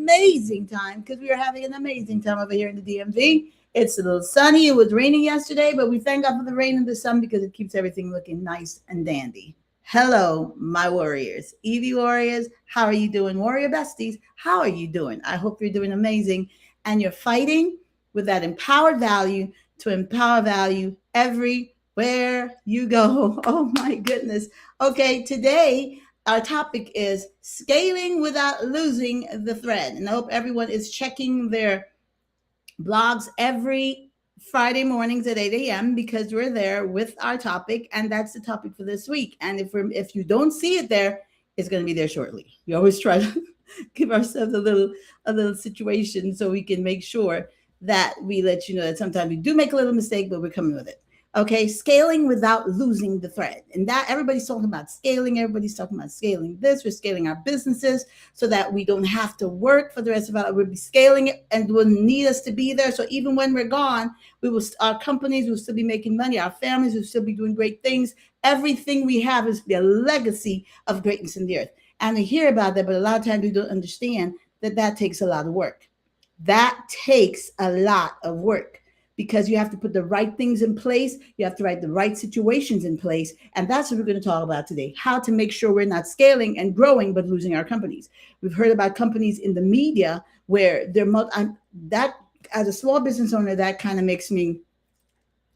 amazing time because we are having an amazing time over here in the DMV. It's a little sunny. It was raining yesterday, but we thank God for the rain and the sun because it keeps everything looking nice and dandy. Hello, my warriors. Evie warriors, how are you doing? Warrior besties, how are you doing? I hope you're doing amazing and you're fighting with that empowered value to empower value everywhere you go. Oh my goodness. Okay, today our topic is scaling without losing the thread. And I hope everyone is checking their blogs every Friday mornings at 8 a.m. because we're there with our topic, and that's the topic for this week. And if you don't see it there, it's going to be there shortly. We always try to give ourselves a little situation so we can make sure that we let you know that sometimes we do make a little mistake, but we're coming with it. Okay, scaling without losing the thread. And that everybody's talking about scaling. Everybody's talking about scaling this. We're scaling our businesses so that we don't have to work for the rest of our life. We'll be scaling it and will need us to be there. So even when we're gone, our companies will still be making money. Our families will still be doing great things. Everything we have is a legacy of greatness in the earth. And we hear about that, but a lot of times we don't understand that that takes a lot of work. That takes a lot of work because you have to put the right things in place. You have to write the right situations in place. And that's what we're going to talk about today, how to make sure we're not scaling and growing, but losing our companies. We've heard about companies in the media where that as a small business owner, that kind of makes me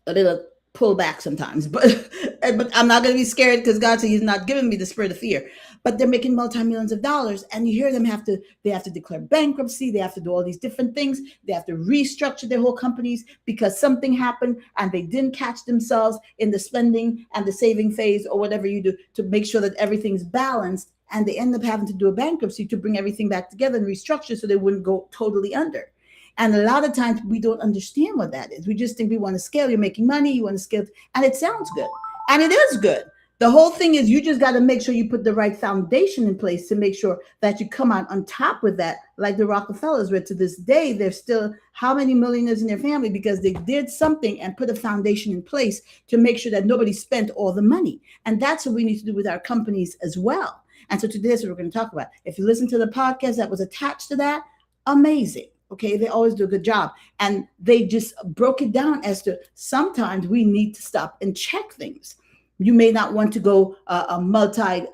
a little pull back sometimes, but I'm not going to be scared because God said He's not giving me the spirit of fear. But they're making multi-millions of dollars, and you hear them they have to declare bankruptcy. They have to do all these different things. They have to restructure their whole companies because something happened and they didn't catch themselves in the spending and the saving phase or whatever you do to make sure that everything's balanced. And they end up having to do a bankruptcy to bring everything back together and restructure so they wouldn't go totally under. And a lot of times we don't understand what that is. We just think we want to scale. You're making money. You want to scale. And it sounds good. And it is good. The whole thing is you just got to make sure you put the right foundation in place to make sure that you come out on top with that. Like the Rockefellers were to this day, they're still how many millionaires in their family because they did something and put a foundation in place to make sure that nobody spent all the money. And that's what we need to do with our companies as well. And so today is what we're going to talk about. If you listen to the podcast that was attached to that, amazing. Okay, they always do a good job. And they just broke it down as to sometimes we need to stop and check things. You may not want to go multi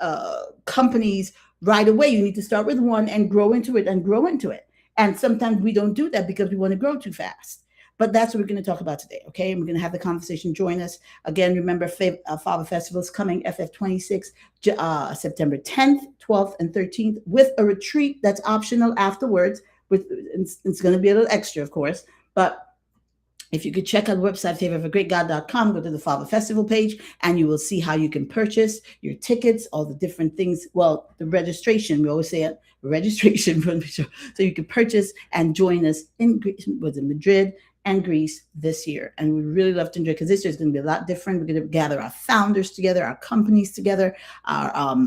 companies right away. You need to start with one and grow into it and grow into it. And sometimes we don't do that because we want to grow too fast. But that's what we're going to talk about today, okay? And we're going to have the conversation. Join us. Again, remember, Fava Festival is coming, FF26, September 10th, 12th, and 13th, with a retreat that's optional afterwards. It's going to be a little extra, of course, but if you could check out the website, favorofagreatgod.com, go to the Fava Festival page, and you will see how you can purchase your tickets, all the different things. Well, the registration, we always say it, registration, so you can purchase and join us in Greece, was in Madrid and Greece this year. And we really love to enjoy because this year is going to be a lot different. We're going to gather our founders together, our companies together, our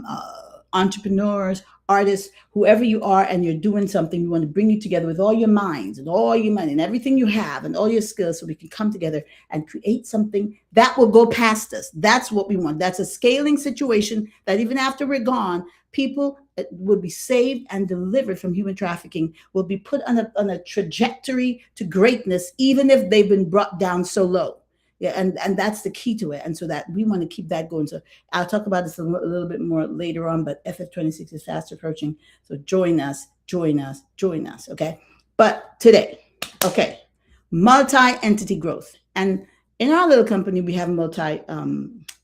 entrepreneurs, artists, whoever you are, and you're doing something, we want to bring you together with all your minds and all your money and everything you have and all your skills so we can come together and create something that will go past us. That's what we want. That's a scaling situation that even after we're gone, people will be saved and delivered from human trafficking, will be put on a trajectory to greatness, even if they've been brought down so low. Yeah, and that's the key to it. And so that we want to keep that going. So I'll talk about this a little bit more later on, but FF26 is fast approaching. So join us. Okay. But today, okay, multi-entity growth. And in our little company, we have multi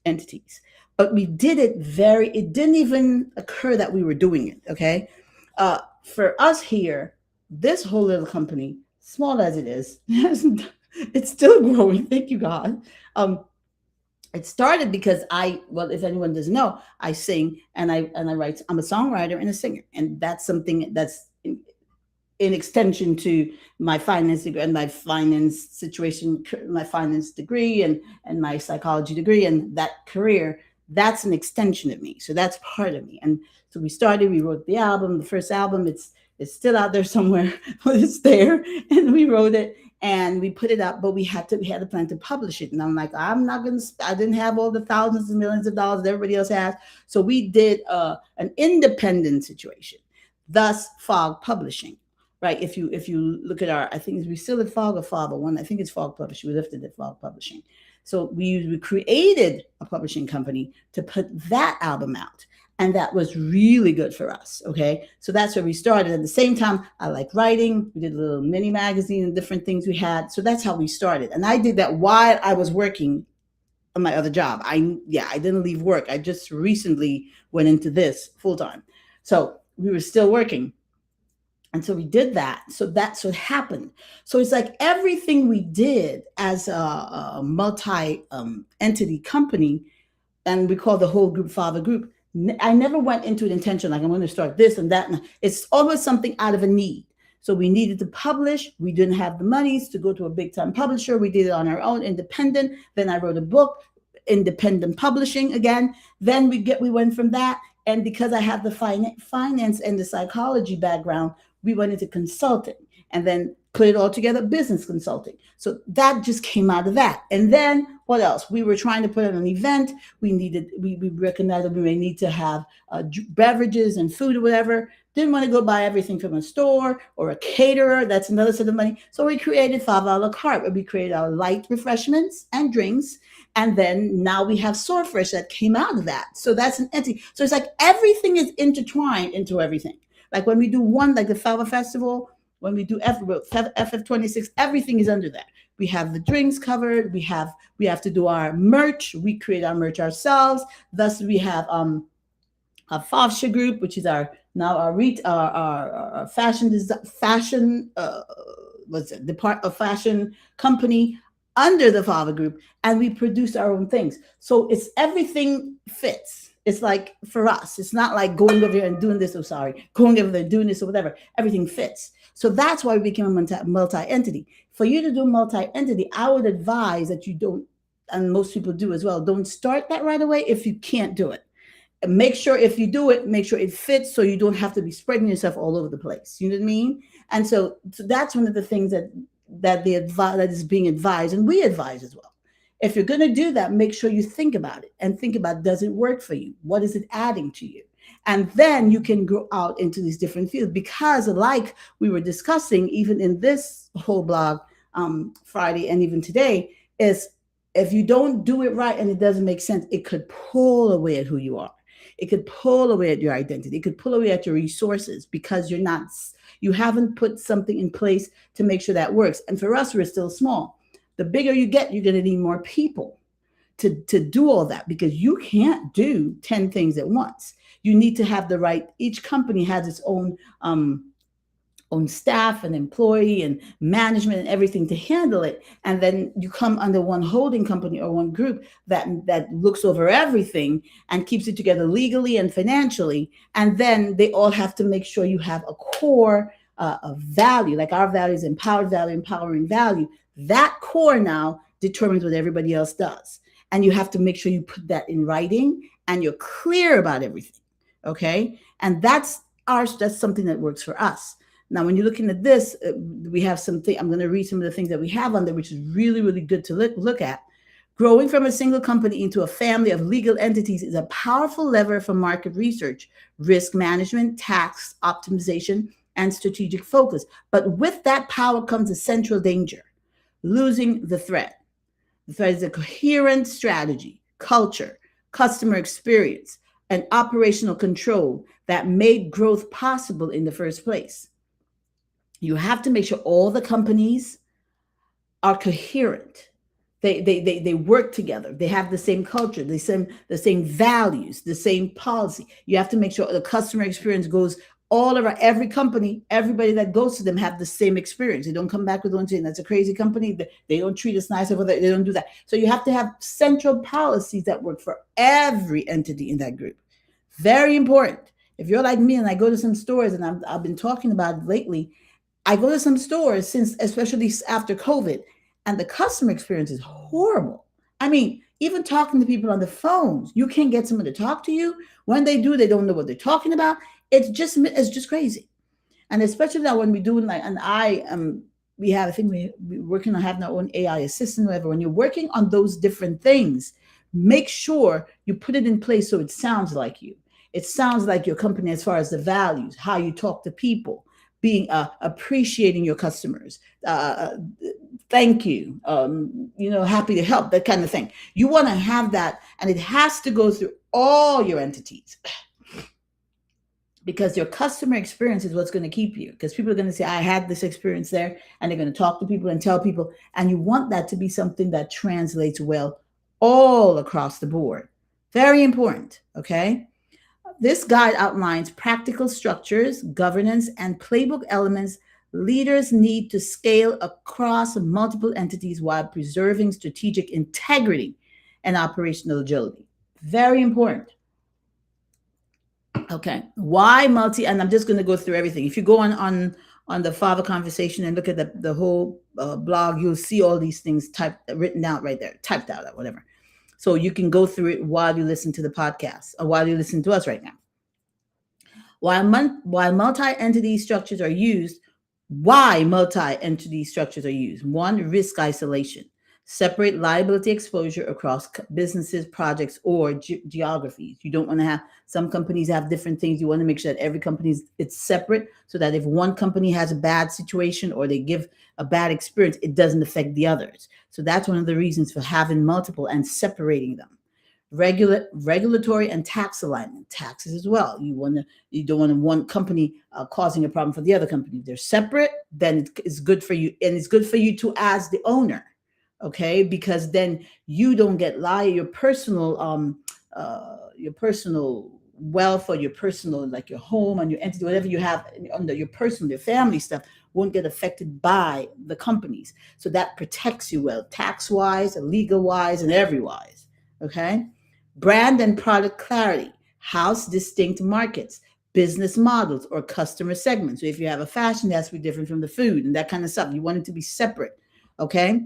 entities, but we did it it didn't even occur that we were doing it. Okay. For us here, this whole little company, small as it is, it's still growing. Thank you, God. It started because if anyone doesn't know, I sing and I write. I'm a songwriter and a singer, and that's something that's in extension to my finance degree and my finance situation, my finance degree and my psychology degree and that career. That's an extension of me. So that's part of me. And so we wrote the album, the first album. It's still out there somewhere, but it's there, and we wrote it. And we put it up, but we had a plan to publish it. And I'm like, I didn't have all the thousands and millions of dollars that everybody else has. So we did an independent situation, thus Fog Publishing. right? If you look at our, I think we still at Fog or Fava one. I think it's Fog Publishing. We lifted at Fog Publishing. So we created a publishing company to put that album out. And that was really good for us. Okay. So that's where we started. At the same time, I like writing. We did a little mini magazine and different things we had. So that's how we started. And I did that while I was working on my other job. I didn't leave work. I just recently went into this full time. So we were still working. And so we did that. So that's what happened. So it's like everything we did as a multi entity company, and we call the whole group Fava Group. I never went into an intention like I'm going to start this and that. And it's always something out of a need. So we needed to publish. We didn't have the monies to go to a big time publisher. We did it on our own, independent. Then I wrote a book, independent publishing again. Then we went from that. And because I have the finance and the psychology background, we went into consulting and then put it all together, business consulting. So that just came out of that. And then what else? We were trying to put on an event. We recognized that we may need to have beverages and food or whatever. Didn't want to go buy everything from a store or a caterer. That's another set of money. So we created Fava a la carte, where we created our light refreshments and drinks. And then now we have Swordfish that came out of that. So that's an entity. So it's like everything is intertwined into everything. Like when we do one, like the Fava Festival, when we do FF26, everything is under that. We have the drinks covered. We have to do our merch. We create our merch ourselves. Thus, we have a Fava group, which is our fashion what's it, the part of fashion company under the Fava group, and we produce our own things. So it's everything fits. It's like for us, it's not like going over here and doing this. Going over there and doing this or whatever. Everything fits. So that's why we became a multi-entity. For you to do multi-entity, I would advise that you don't, and most people do as well, don't start that right away if you can't do it. Make sure if you do it, make sure it fits so you don't have to be spreading yourself all over the place. You know what I mean? And so that's one of the things that is being advised, and we advise as well. If you're going to do that, make sure you think about it and think about, does it work for you? What is it adding to you? And then you can go out into these different fields, because like we were discussing, even in this whole blog Friday and even today, is if you don't do it right and it doesn't make sense, it could pull away at who you are. It could pull away at your identity. It could pull away at your resources, because you haven't put something in place to make sure that works. And for us, we're still small. The bigger you get, you're going to need more people to do all that, because you can't do 10 things at once. You need to have each company has its own staff and employee and management and everything to handle it. And then you come under one holding company or one group that looks over everything and keeps it together legally and financially. And then they all have to make sure you have a core of value, like our value is empowered value, empowering value. That core now determines what everybody else does. And you have to make sure you put that in writing and you're clear about everything. Okay. And that's something that works for us. Now, when you're looking at this, we have something, I'm going to read some of the things that we have on there, which is really, really good to look at. Growing from a single company into a family of legal entities is a powerful lever for market research, risk management, tax optimization, and strategic focus. But with that power comes a central danger: losing the thread. The thread is a coherent strategy, culture, customer experience, and operational control that made growth possible in the first place. You have to make sure all the companies are coherent. They work together. They have the same culture, the same values, the same policy. You have to make sure the customer experience goes all around. Every company, everybody that goes to them have the same experience. They don't come back with one saying that's a crazy company. They don't treat us nice over there. They don't do that. So you have to have central policies that work for every entity in that group. Very important. If you're like me and I go to some stores, and I've been talking about it lately, I go to some stores especially after COVID, and the customer experience is horrible. I mean, even talking to people on the phones, you can't get someone to talk to you. When they do, they don't know what they're talking about. It's just crazy. And especially now when we're doing I think we're working on having our own AI assistant, whatever. When you're working on those different things, make sure you put it in place so it sounds like you. It sounds like your company as far as the values, how you talk to people. being appreciating your customers, thank you, happy to help, that kind of thing. You want to have that, and it has to go through all your entities, because your customer experience is what's going to keep you, because people are going to say, I had this experience there, and they're going to talk to people and tell people, and you want that to be something that translates well all across the board. Very important. Okay. This guide outlines practical structures, governance, and playbook elements leaders need to scale across multiple entities while preserving strategic integrity and operational agility. Very important. Okay. Why multi? And I'm just going to go through everything. If you go on the Fava conversation and look at the whole blog, you'll see all these things written out right there, typed out, or whatever. So you can go through it while you listen to the podcast, or while you listen to us right now. While multi-entity structures are used, why multi-entity structures are used? One, risk isolation. Separate liability exposure across businesses, projects, or geographies. You don't want to have, some companies have different things. You want to make sure that every company it's separate, so that if one company has a bad situation or they give a bad experience, it doesn't affect the others. So that's one of the reasons for having multiple and separating them. Regulatory and tax alignment, taxes as well. You don't want one company causing a problem for the other company. If they're separate, then it's good for you, and it's good for you too as the owner. Okay, because then you don't get your personal wealth, or your personal, like your home and your entity, whatever you have under your personal, your family stuff, won't get affected by the companies. So that protects you well, tax wise, legal wise, and every wise. Okay. Brand and product clarity, house distinct markets, business models, or customer segments. So if you have a fashion, it has to be different from the food and that kind of stuff. You want it to be separate. Okay.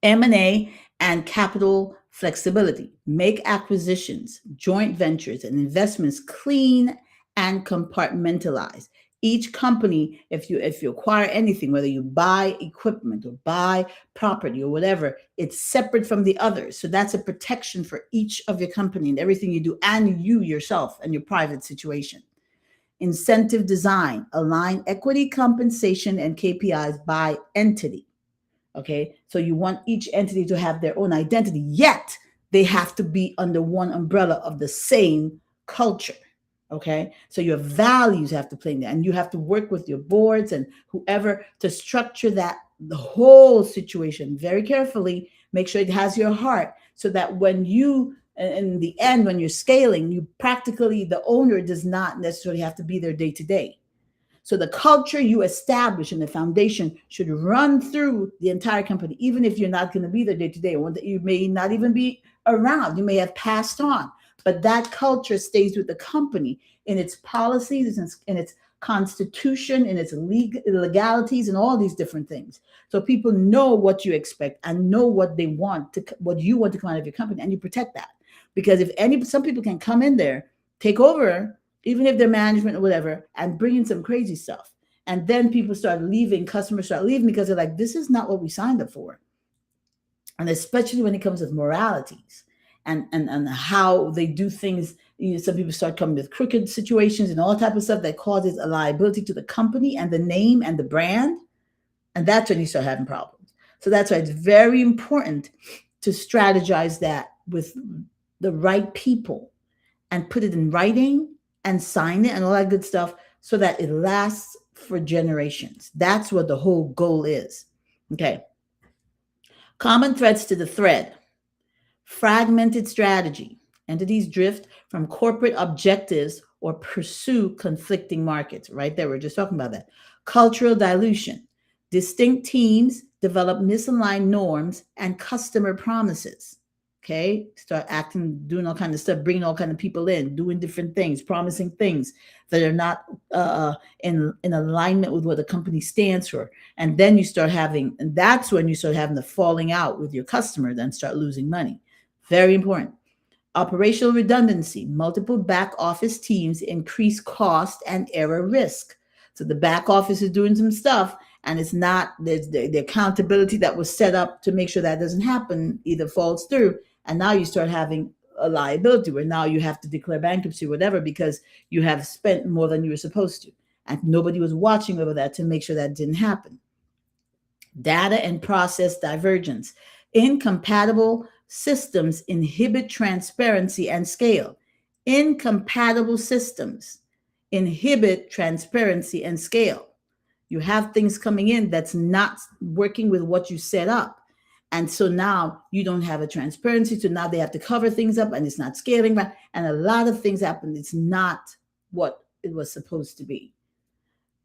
M&A and capital flexibility. Make acquisitions, joint ventures, and investments clean and compartmentalized. Each company, if you acquire anything, whether you buy equipment or buy property or whatever, it's separate from the others. So that's a protection for each of your company and everything you do, and you yourself and your private situation. Incentive design, align equity compensation and KPIs by entity. Okay, so you want each entity to have their own identity, yet they have to be under one umbrella of the same culture. Okay, so your values have to play in there, and you have to work with your boards and whoever to structure the whole situation very carefully. Make sure it has your heart, so that when you, in the end, when you're scaling, you practically, the owner does not necessarily have to be there day to day. So the culture you establish and the foundation should run through the entire company, even if you're not going to be there day to day, or you may not even be around. You may have passed on, but that culture stays with the company in its policies, in its constitution, in its legalities, and all these different things. So people know what you expect and know what you want to come out of your company, and you protect that. Because some people can come in there, take over, even if they're management or whatever, and bring in some crazy stuff. And then people start leaving, customers start leaving, because they're like, this is not what we signed up for. And especially when it comes with moralities and how they do things. Some people start coming with crooked situations and all type of stuff that causes a liability to the company and the name and the brand. And that's when you start having problems. So that's why it's very important to strategize that with the right people and put it in writing and sign it and all that good stuff, so that it lasts for generations. That's what the whole goal is. Okay. Common threads to the thread. Fragmented strategy. Entities drift from corporate objectives or pursue conflicting markets. Right there, we're just talking about that. Cultural dilution. Distinct teams develop misaligned norms and customer promises. Okay, start acting, doing all kind of stuff, bringing all kind of people in, doing different things, promising things that are not in alignment with what the company stands for. And then that's when you start having the falling out with your customer, then start losing money. Very important. Operational redundancy. Multiple back office teams increase cost and error risk. So the back office is doing some stuff, and it's not, the accountability that was set up to make sure that doesn't happen either falls through. And now you start having a liability where now you have to declare bankruptcy or whatever, because you have spent more than you were supposed to. And nobody was watching over that to make sure that didn't happen. Data and process divergence. Incompatible systems inhibit transparency and scale. Incompatible systems inhibit transparency and scale. You have things coming in that's not working with what you set up. And so now you don't have a transparency. So now they have to cover things up and it's not scaling back. And a lot of things happen. It's not what it was supposed to be.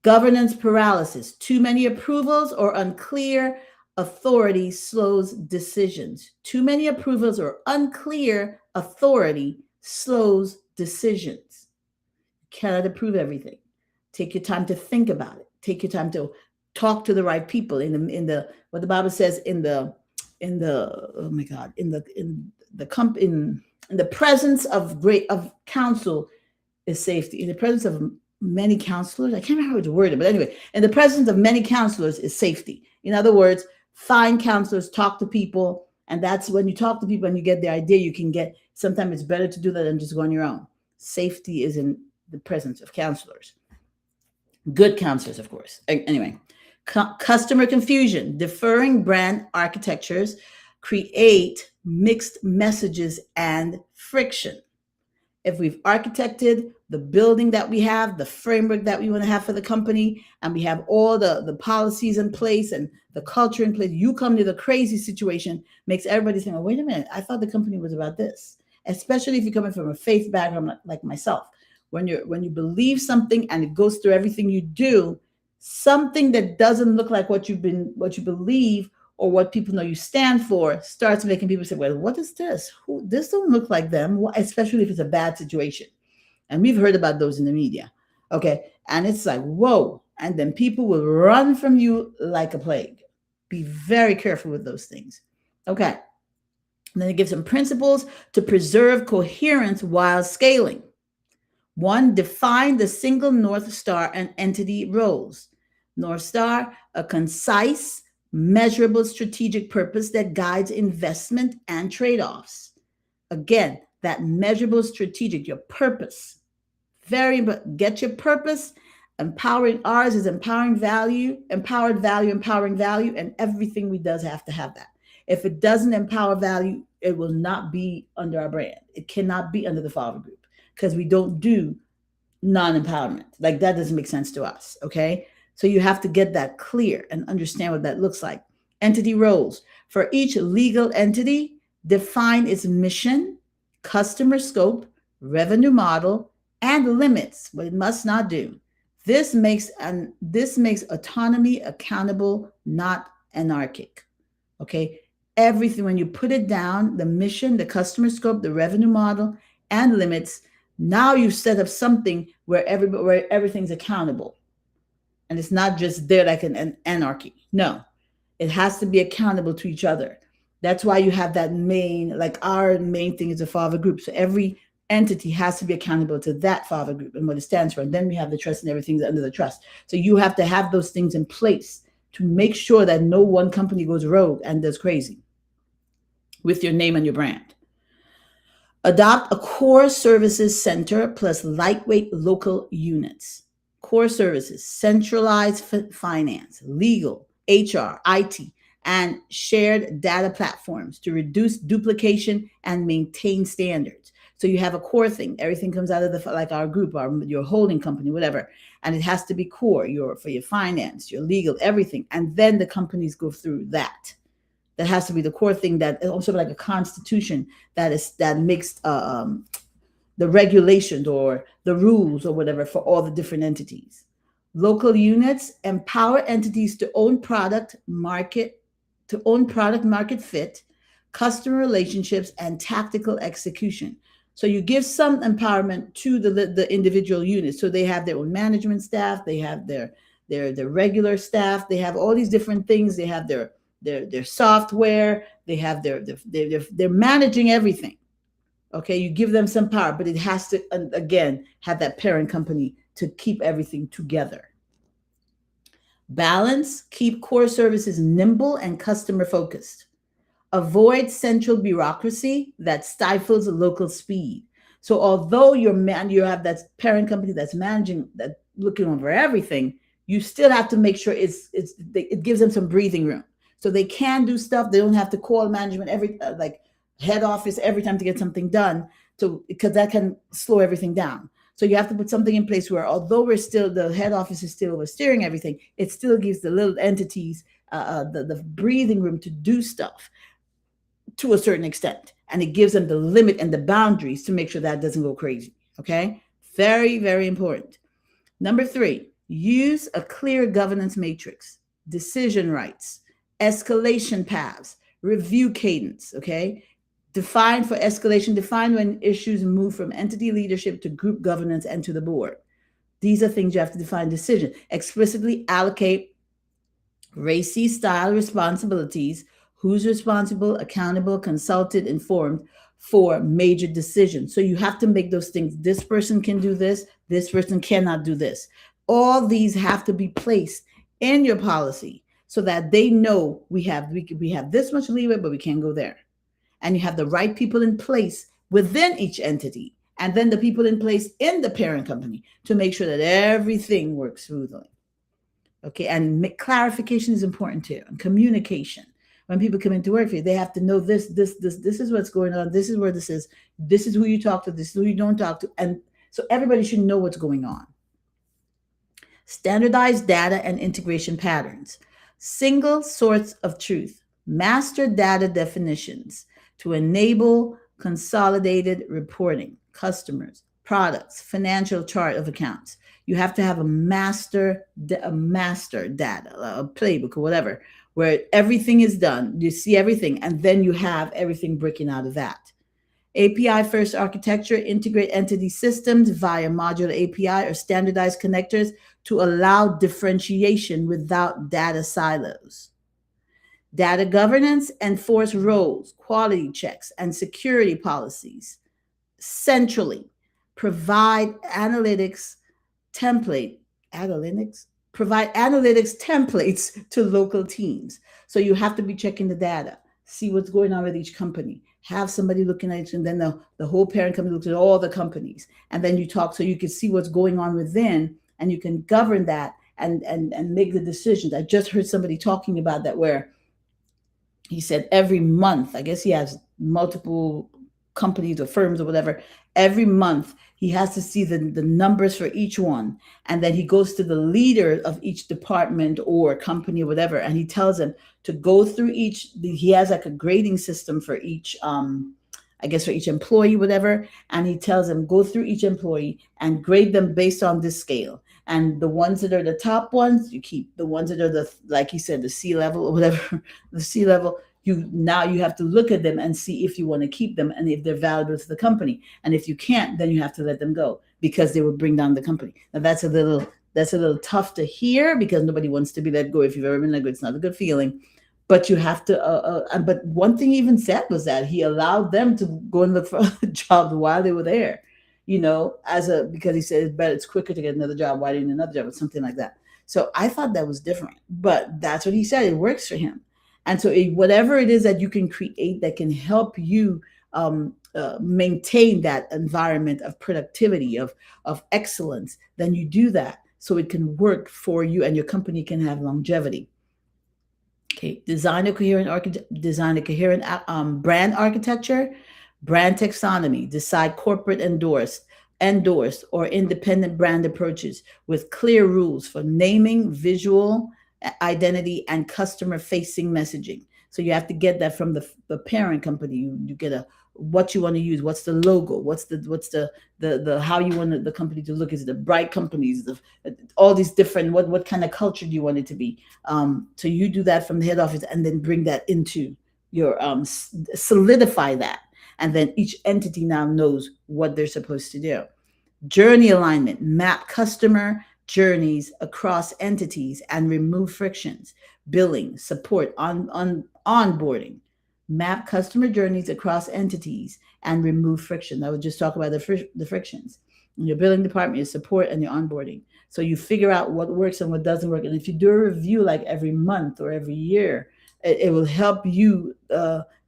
Governance paralysis. Too many approvals or unclear authority slows decisions. Too many approvals or unclear authority slows decisions. You cannot approve everything. Take your time to think about it. Take your time to talk to the right people. In the what the Bible says in the oh my God in the presence of counsel is safety. In the presence of many counselors, I can't remember how it's worded, but anyway, in the presence of many counselors is safety. In other words, find counselors, talk to people, and that's when you talk to people and you get the idea. You can get. Sometimes it's better to do that than just go on your own. Safety is in the presence of counselors. Good counselors, of course. Anyway, customer confusion. Differing brand architectures create mixed messages and friction. If we've architected the building that we have, the framework that we want to have for the company, and we have all the policies in place and the culture in place, you come to the crazy situation, makes everybody think, oh, wait a minute, I thought the company was about this. Especially if you're coming from a faith background like myself. When you believe something and it goes through everything you do, something that doesn't look like what you believe or what people know you stand for starts making people say, well, what is this? This don't look like them, especially if it's a bad situation. And we've heard about those in the media. Okay. And it's like, whoa. And then people will run from you like a plague. Be very careful with those things. Okay. And then it gives some principles to preserve coherence while scaling. 1, define the single North Star and entity roles. North Star, a concise, measurable strategic purpose that guides investment and trade-offs. Again, that measurable strategic, your purpose. Very important. Get your purpose. Empowering ours is empowering value, empowered value, empowering value, and everything we does have to have that. If it doesn't empower value, it will not be under our brand. It cannot be under the Fava Group because we don't do non-empowerment. Like that doesn't make sense to us. Okay. So you have to get that clear and understand what that looks like. Entity roles. For each legal entity, define its mission, customer scope, revenue model, and limits, what it must not do. This makes autonomy accountable, not anarchic. Okay. Everything, when you put it down, the mission, the customer scope, the revenue model, and limits, now you set up something where everything's accountable. And it's not just there like an anarchy. No, it has to be accountable to each other. That's why you have that main, like our main thing is a Fava Group. So every entity has to be accountable to that Fava Group and what it stands for. And then we have the trust and everything's under the trust. So you have to have those things in place to make sure that no one company goes rogue and does crazy with your name and your brand. Adopt a core services center plus lightweight local units. Core services, centralized finance, legal, HR, IT, and shared data platforms to reduce duplication and maintain standards. So you have a core thing. Everything comes out of like our group, your holding company, whatever. And it has to be core for your finance, your legal, everything. And then the companies go through that. That has to be the core thing, that also like a constitution that makes the regulations or the rules or whatever for all the different entities. Local units empower entities to own product market fit, customer relationships, and tactical execution. So you give some empowerment to the individual units. So they have their own management staff, they have their regular staff, they have all these different things, they have their software, they have they're managing everything. Okay, you give them some power, but it has to, again, have that parent company to keep everything together. Balance, keep core services nimble and customer focused. Avoid central bureaucracy that stifles local speed. So although you have that parent company that's managing that, looking over everything, you still have to make sure it gives them some breathing room, so they can do stuff. They don't have to call management every like head office every time to get something done, to because that can slow everything down. So you have to put something in place where, although we're still the head office is still oversteering everything, it still gives the little entities the breathing room to do stuff to a certain extent, and it gives them the limit and the boundaries to make sure that doesn't go crazy. Okay, very, very important. Number three, use a clear governance matrix, decision rights, escalation paths, review cadence. Okay, define for escalation, define when issues move from entity leadership to group governance and to the board. These are things you have to define. Decision, explicitly allocate RACI style responsibilities, who's responsible, accountable, consulted, informed for major decisions. So you have to make those things. This person can do this person cannot do this. All these have to be placed in your policy so that they know we have this much leeway, but we can't go there. And you have the right people in place within each entity, and then the people in place in the parent company to make sure that everything works smoothly. Okay, and clarification is important too, and communication. When people come into work for you, they have to know this is what's going on. This is where this is who you talk to. This is who you don't talk to, and so everybody should know what's going on. Standardized data and integration patterns, single source of truth, master data definitions to enable consolidated reporting, customers, products, financial chart of accounts. You have to have a master data, a playbook or whatever, where everything is done. You see everything, and then you have everything breaking out of that. API first architecture, integrate entity systems via modular API or standardized connectors to allow differentiation without data silos. Data governance, enforce roles, quality checks, and security policies centrally. Provide analytics provide analytics templates to local teams. So you have to be checking the data, see what's going on with each company, have somebody looking at it, and then the whole parent company looks at all the companies, and then you talk so you can see what's going on within, and you can govern that and make the decisions. I just heard somebody talking about that, where he said every month, I guess he has multiple companies or firms or whatever, every month he has to see the numbers for each one. And then he goes to the leader of each department or company or whatever, and he tells them to go through he has like a grading system for each, I guess for each employee, whatever. And he tells them, go through each employee and grade them based on this scale. And the ones that are the top ones, you keep. The ones that are like he said, the C level or whatever, the C level, you have to look at them and see if you want to keep them and if they're valuable to the company. And if you can't, then you have to let them go because they will bring down the company. Now that's a little tough to hear because nobody wants to be let go. If you've ever been let go, it's not a good feeling. But you have to. But one thing he even said was that he allowed them to go and look for other jobs while they were there. Because he said it's quicker to get another job. Why do you need another job or something like that? So I thought that was different, but that's what he said. It works for him. And so whatever it is that you can create that can help you maintain that environment of productivity, of excellence, then you do that so it can work for you and your company can have longevity. Okay, design a coherent brand architecture, brand taxonomy, decide corporate endorsed or independent brand approaches with clear rules for naming, visual identity, and customer facing messaging. So you have to get that from the parent company. You get what you want to use, what's the logo, what's the how you want the company to look. Is it the bright companies, all these different, what kind of culture do you want it to be? So you do that from the head office and then bring that into your solidify that. And then each entity now knows what they're supposed to do. Journey alignment, map customer journeys across entities and remove frictions. Billing, support, onboarding. Map customer journeys across entities and remove friction. I would just talk about the frictions. In your billing department, your support, and your onboarding. So you figure out what works and what doesn't work. And if you do a review like every month or every year, it will help you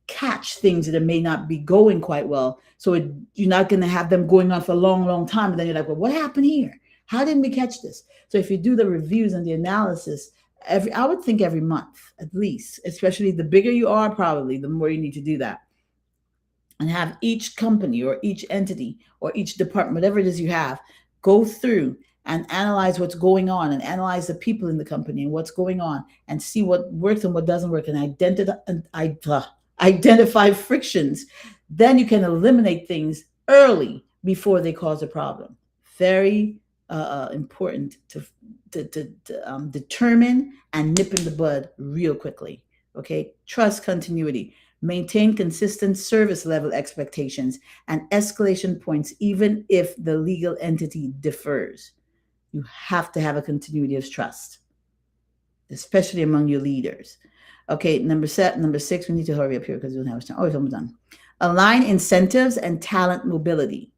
catch things that may not be going quite well. So you're not going to have them going on for a long, long time. And then you're like, well, what happened here? How didn't we catch this? So if you do the reviews and the analysis, I would think every month at least, especially the bigger you are, probably the more you need to do that, and have each company or each entity or each department, whatever it is you have, go through and analyze what's going on and analyze the people in the company and what's going on and see what works and what doesn't work and identify frictions. Then you can eliminate things early before they cause a problem. Very important to determine and nip in the bud real quickly. Okay, trust continuity. Maintain consistent service level expectations and escalation points, even if the legal entity differs. You have to have a continuity of trust, especially among your leaders. Okay, number six, we need to hurry up here because we don't have time. Oh, it's almost done. Align incentives and talent mobility.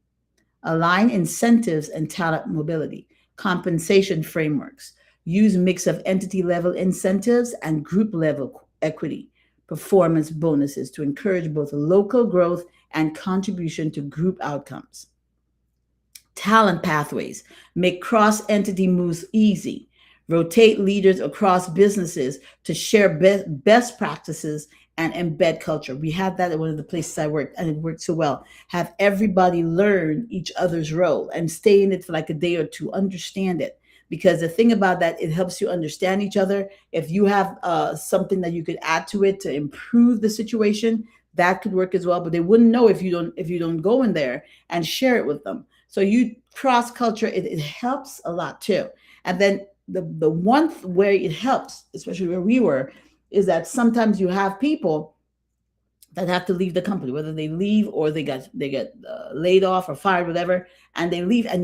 Align incentives and talent mobility. Compensation frameworks. Use mix of entity level incentives and group level equity. Performance bonuses to encourage both local growth and contribution to group outcomes. Talent pathways. Make cross entity moves easy. Rotate leaders across businesses to share best practices and embed culture. We had that at one of the places I worked, and it worked so well. Have everybody learn each other's role and stay in it for like a day or two, understand it. Because the thing about that, it helps you understand each other. If you have something that you could add to it to improve the situation, that could work as well. But they wouldn't know if you don't go in there and share it with them. So you cross culture, it helps a lot too. And then the one where it helps, especially where we were, is that sometimes you have people that have to leave the company, whether they leave or they get laid off or fired, whatever, and they leave, and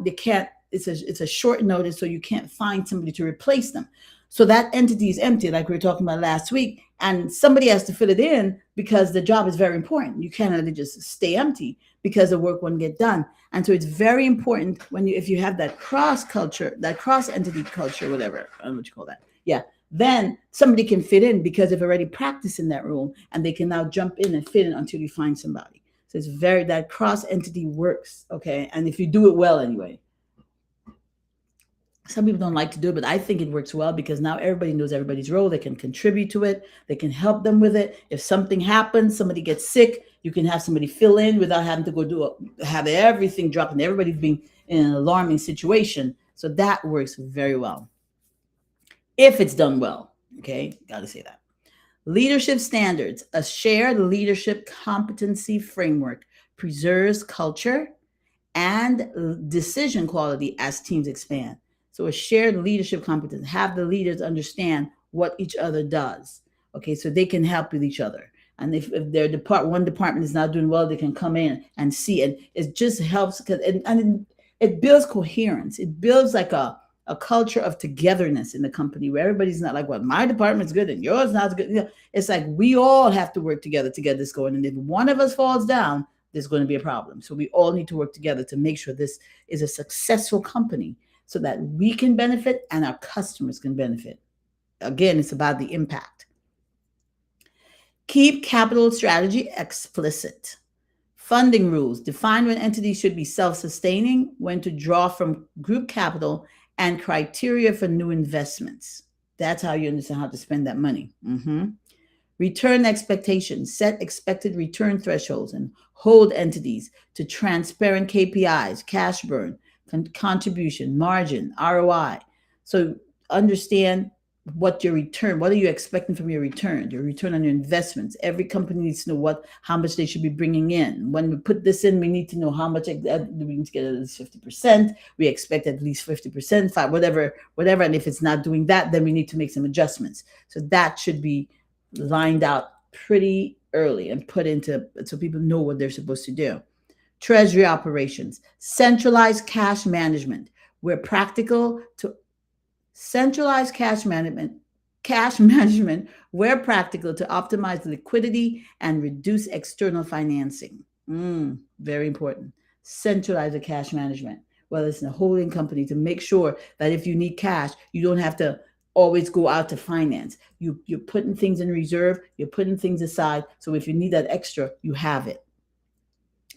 they can't. It's a short notice, so you can't find somebody to replace them. So that entity is empty, like we were talking about last week, and somebody has to fill it in because the job is very important. You cannot just stay empty because the work won't get done. And so it's very important if you have that cross culture, that cross entity culture, whatever, I don't know what you call that. Yeah. Then somebody can fit in because they've already practiced in that role and they can now jump in and fit in until you find somebody. So that cross entity works. Okay. And if you do it well anyway. Some people don't like to do it, but I think it works well because now everybody knows everybody's role. They can contribute to it. They can help them with it. If something happens, somebody gets sick, you can have somebody fill in without having to have everything drop and everybody's being in an alarming situation. So that works very well. If it's done well, okay? Got to say that. Leadership standards. A shared leadership competency framework preserves culture and decision quality as teams expand. So a shared leadership competence, have the leaders understand what each other does. Okay, so they can help with each other. And if their one department is not doing well, they can come in and see it. It just helps because it builds coherence. It builds like a culture of togetherness in the company where everybody's not like, well, my department's good and yours not good. You know, it's like we all have to work together to get this going. And if one of us falls down, there's going to be a problem. So we all need to work together to make sure this is a successful company so that we can benefit and our customers can benefit. Again, it's about the impact. Keep capital strategy explicit. Funding rules. Define when entities should be self-sustaining, when to draw from group capital, and criteria for new investments. That's how you understand how to spend that money. Return expectations. Set expected return thresholds and hold entities to transparent KPIs, cash burn, contribution, margin, ROI. So understand what your return, what are you expecting from your return on your investments. Every company needs to know how much they should be bringing in. When we put this in, we need to know how much we need to get at least 50%. We expect at least 50%, whatever. And if it's not doing that, then we need to make some adjustments. So that should be lined out pretty early and put into so people know what they're supposed to do. Treasury operations, centralized cash management, where practical to centralized cash management where practical to optimize liquidity and reduce external financing. Very important. Centralize the cash management, whether it's in a holding company, to make sure that if you need cash, you don't have to always go out to finance. You're putting things in reserve, you're putting things aside. So if you need that extra, you have it.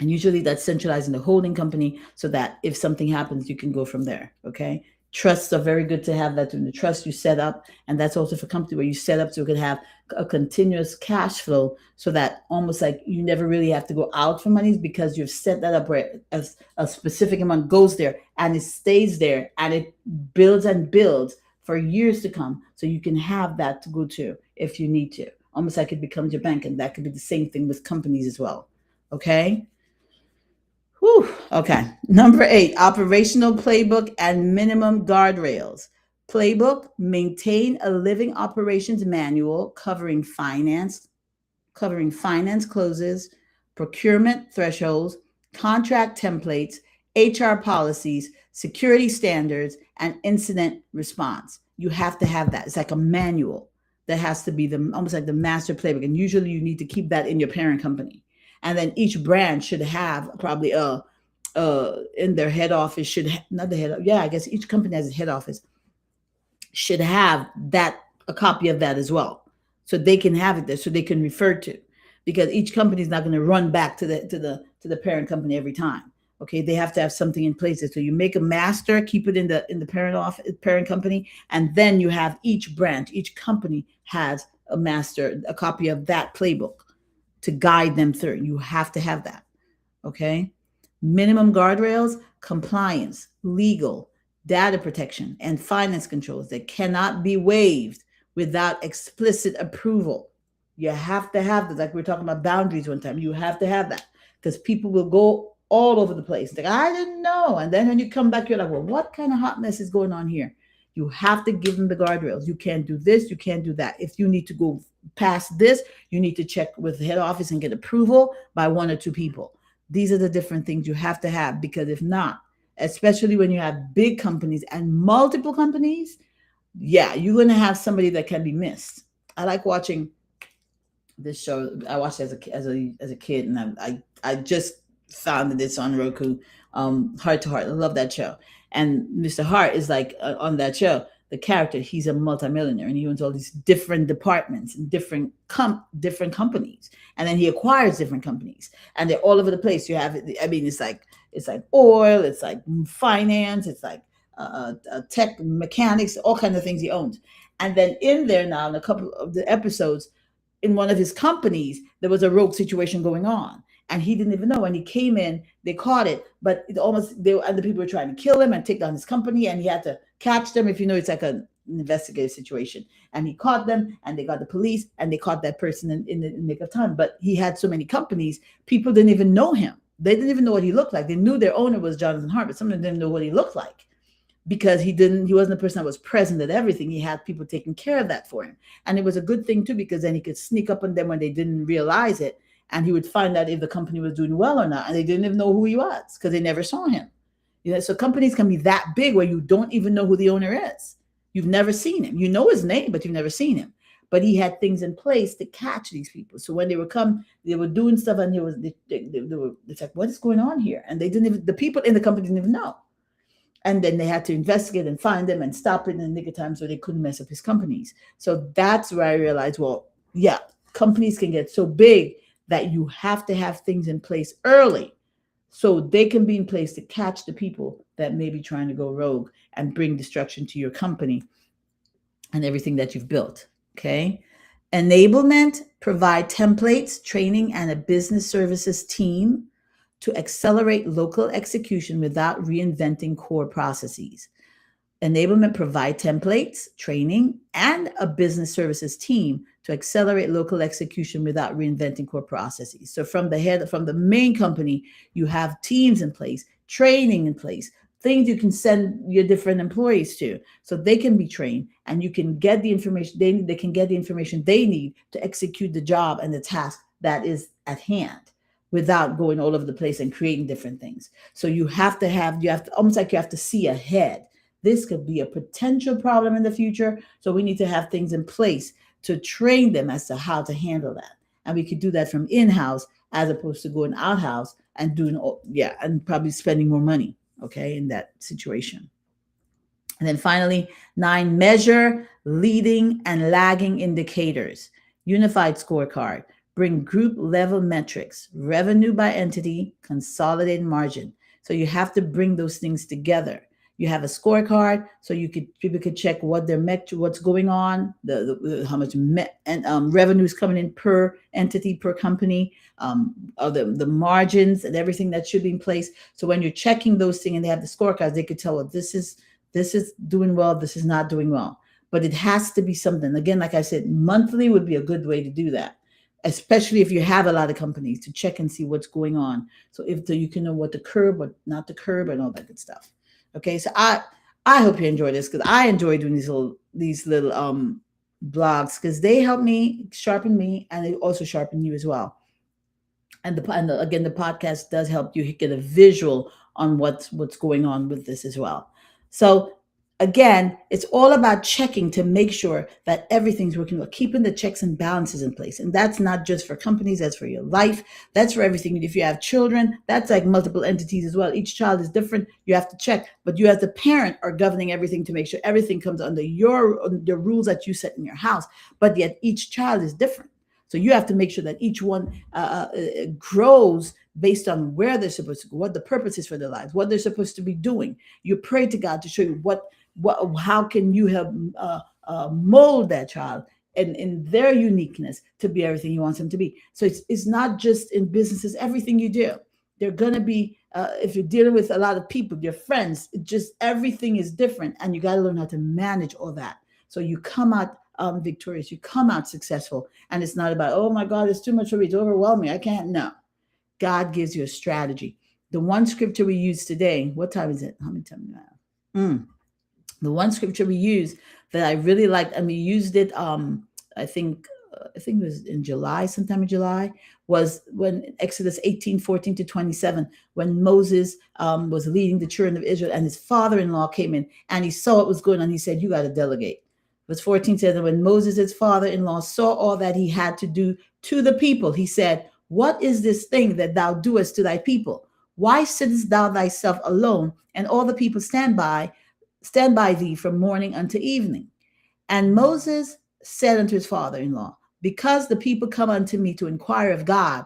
And usually that's centralized in the holding company so that if something happens, you can go from there. Okay. Trusts are very good to have that in the trust you set up. And that's also for company where you set up so you can have a continuous cash flow so that almost like you never really have to go out for monies because you've set that up where a specific amount goes there and it stays there and it builds and builds for years to come. So you can have that to go to if you need to. Almost like it becomes your bank. And that could be the same thing with companies as well. Okay. Whew. Okay. Number 8, operational playbook and minimum guardrails. Playbook, maintain a living operations manual covering finance closes, procurement thresholds, contract templates, HR policies, security standards, and incident response. You have to have that. It's like a manual that has to be the almost like the master playbook. And usually you need to keep that in your parent company. And then each brand should have probably in their head office not the head, yeah, I guess each company has a head office should have that, a copy of that as well, so they can have it there, so they can refer to, because each company is not going to run back to the parent company every time. Okay, they have to have something in place. So you make a master, keep it in the parent company, and then you have each branch, each company has a master, a copy of that playbook to guide them through. You have to have that. Okay. Minimum guardrails, compliance, legal, data protection, and finance controls that cannot be waived without explicit approval. You have to have that. Like we were talking about boundaries one time. You have to have that because people will go all over the place. Like, I didn't know. And then when you come back, you're like, well, what kind of hot mess is going on here? You have to give them the guardrails. You can't do this. You can't do that. If you need to go past this, you need to check with the head office and get approval by 1 or 2 people. These are the different things you have to have, because if not, especially when you have big companies and multiple companies, yeah, you're going to have somebody that can be missed. I like watching this show. I watched it as a kid, and I just found that it's on Roku. Heart to Heart. I love that show. And Mr. Hart is like on that show. The character, he's a multimillionaire, and he owns all these different departments and different companies, and then he acquires different companies, and they're all over the place. You have, I mean, it's like oil, it's like finance, it's like tech, mechanics, all kinds of things he owns. And then in there now, in a couple of the episodes, in one of his companies, there was a rogue situation going on. And he didn't even know. When he came in, they caught it, but other people were trying to kill him and take down his company, and he had to catch them. If you know, it's like an investigative situation. And he caught them, and they got the police, and they caught that person in the nick of time. But he had so many companies, people didn't even know him. They didn't even know what he looked like. They knew their owner was Jonathan Hart, but some of them didn't know what he looked like, because he wasn't a person that was present at everything. He had people taking care of that for him. And it was a good thing too, because then he could sneak up on them when they didn't realize it. And he would find out if the company was doing well or not. And they didn't even know who he was because they never saw him. So companies can be that big where you don't even know who the owner is. You've never seen him. You know his name, but you've never seen him. But he had things in place to catch these people. So when they were doing stuff, and it's like, what is going on here? And the people in the company didn't even know. And then they had to investigate and find them and stop it in the nick of time so they couldn't mess up his companies. So that's where I realized, well, yeah, companies can get so big that you have to have things in place early so they can be in place to catch the people that may be trying to go rogue and bring destruction to your company and everything that you've built. Okay. Enablement, provide templates, training, and a business services team to accelerate local execution without reinventing core processes. Enablement, provide templates, training, and a business services team to accelerate local execution without reinventing core processes. So from the main company, you have teams in place, training in place, things you can send your different employees to so they can be trained, and you can get the information they can get the information they need to execute the job and the task that is at hand without going all over the place and creating different things. So you have to almost like you have to see ahead. This could be a potential problem in the future. So we need to have things in place to train them as to how to handle that. And we could do that from in-house as opposed to going out-house and and probably spending more money, okay, in that situation. And then finally, 9, measure leading and lagging indicators. Unified scorecard. Bring group level metrics, revenue by entity, consolidated margin. So you have to bring those things together. You have a scorecard, so people could check what their what's going on, how much revenue is coming in per entity, per company, the margins and everything that should be in place. So when you're checking those things and they have the scorecards, they could tell, well, this is doing well, this is not doing well. But it has to be something. Again, like I said, monthly would be a good way to do that, especially if you have a lot of companies, to check and see what's going on. So you can know what to curb, what not to curb, and all that good stuff. Okay, so I hope you enjoy this, because I enjoy doing these little blogs, because they help me sharpen me, and they also sharpen you as well. And again, the podcast does help you get a visual on what's going on with this as well. So again, it's all about checking to make sure that everything's working well, keeping the checks and balances in place. And that's not just for companies, that's for your life, that's for everything. If you have children, that's like multiple entities as well. Each child is different. You have to check, but you as the parent are governing everything to make sure everything comes under the rules that you set in your house. But yet each child is different. So you have to make sure that each one grows based on where they're supposed to go, what the purpose is for their lives, what they're supposed to be doing. You pray to God to show you how can you help mold that child and in their uniqueness to be everything you want them to be. So it's not just in businesses, everything you do. They're going to be, if you're dealing with a lot of people, your friends, just everything is different. And you got to learn how to manage all that. So you come out victorious, you come out successful. And it's not about, oh my God, it's too much for me, it's overwhelming, I can't. No. God gives you a strategy. The one scripture we use today, what time is it? How many times do I have? The one scripture we use that I really liked, and we used it, I think it was in July, sometime in July, was when Exodus 18:14-27, when Moses was leading the children of Israel, and his father-in-law came in and he saw what was going on. He said, you got to delegate. Verse 14 says that when Moses, his father-in-law, saw all that he had to do to the people, he said, what is this thing that thou doest to thy people? Why sittest thou thyself alone, and all the people stand by thee from morning unto evening? And Moses said unto his father-in-law, because the people come unto me to inquire of God,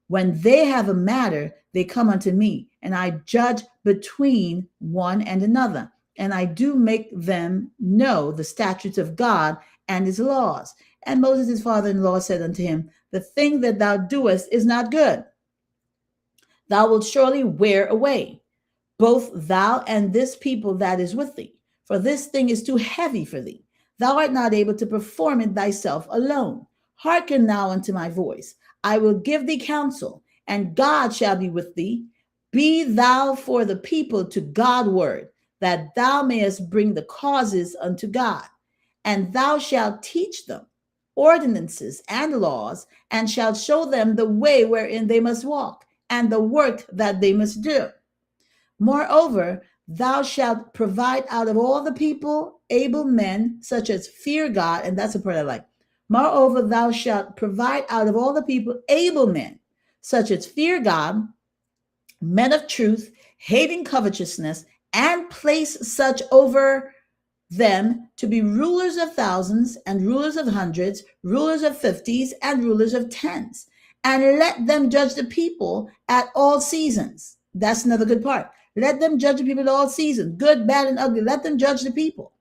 when they have a matter, they come unto me, and I judge between one and another, and I do make them know the statutes of God and his laws. And Moses, his father-in-law, said unto him, the thing that thou doest is not good. Thou wilt surely wear away, both thou and this people that is with thee. For this thing is too heavy for thee. Thou art not able to perform it thyself alone. Hearken now unto my voice. I will give thee counsel, and God shall be with thee. Be thou for the people to Godward, that thou mayest bring the causes unto God. And thou shalt teach them ordinances and laws, and shalt show them the way wherein they must walk, and the work that they must do. Moreover, thou shalt provide out of all the people able men, such as fear God, and that's a part I like. Moreover, thou shalt provide out of all the people able men, such as fear God, men of truth, hating covetousness, and place such over them to be rulers of thousands and rulers of hundreds, rulers of fifties and rulers of tens, and let them judge the people at all seasons. That's another good part. Let them judge the people at all seasons, good, bad, and ugly. Let them judge the people,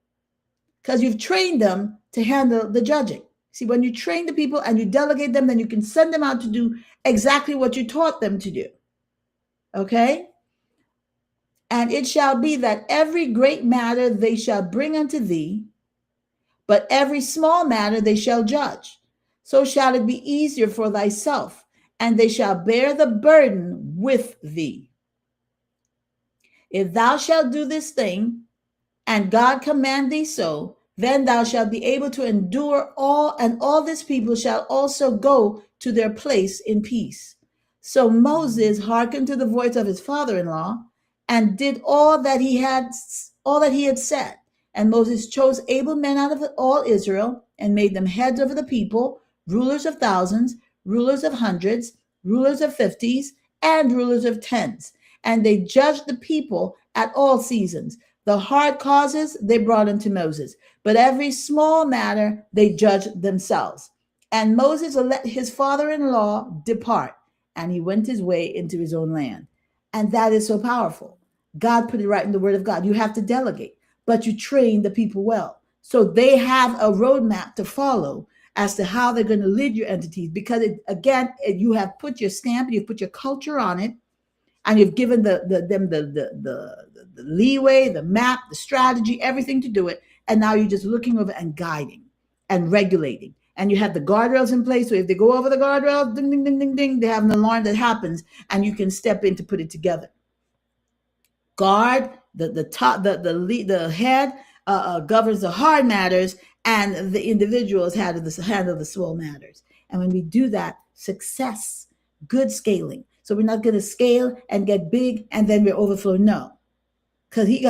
because you've trained them to handle the judging. See, when you train the people and you delegate them, then you can send them out to do exactly what you taught them to do. Okay? And it shall be that every great matter they shall bring unto thee, but every small matter they shall judge. So shall it be easier for thyself, and they shall bear the burden with thee. If thou shalt do this thing, and God command thee so, then thou shalt be able to endure all, and all this people shall also go to their place in peace. So Moses hearkened to the voice of his father-in-law, and did all that he had said. And Moses chose able men out of all Israel, and made them heads over the people, rulers of thousands, rulers of hundreds, rulers of fifties, and rulers of tens. And they judged the people at all seasons. The hard causes they brought unto Moses, but every small matter they judged themselves. And Moses let his father in law depart, and he went his way into his own land. And that is so powerful. God put it right in the word of God. You have to delegate, but you train the people well. So they have a roadmap to follow as to how they're going to lead your entities because, you have put your stamp, you've put your culture on it, and you've given them the leeway, the map, the strategy, everything to do it. And now you're just looking over and guiding and regulating. And you have the guardrails in place. So if they go over the guardrail, ding, ding, ding, ding, ding, they have an alarm that happens and you can step in to put it together. Guard, the top, the head governs the hard matters, and the individuals handle the small matters. And when we do that, success, good scaling. So we're not going to scale and get big and then we're overflow. No, because he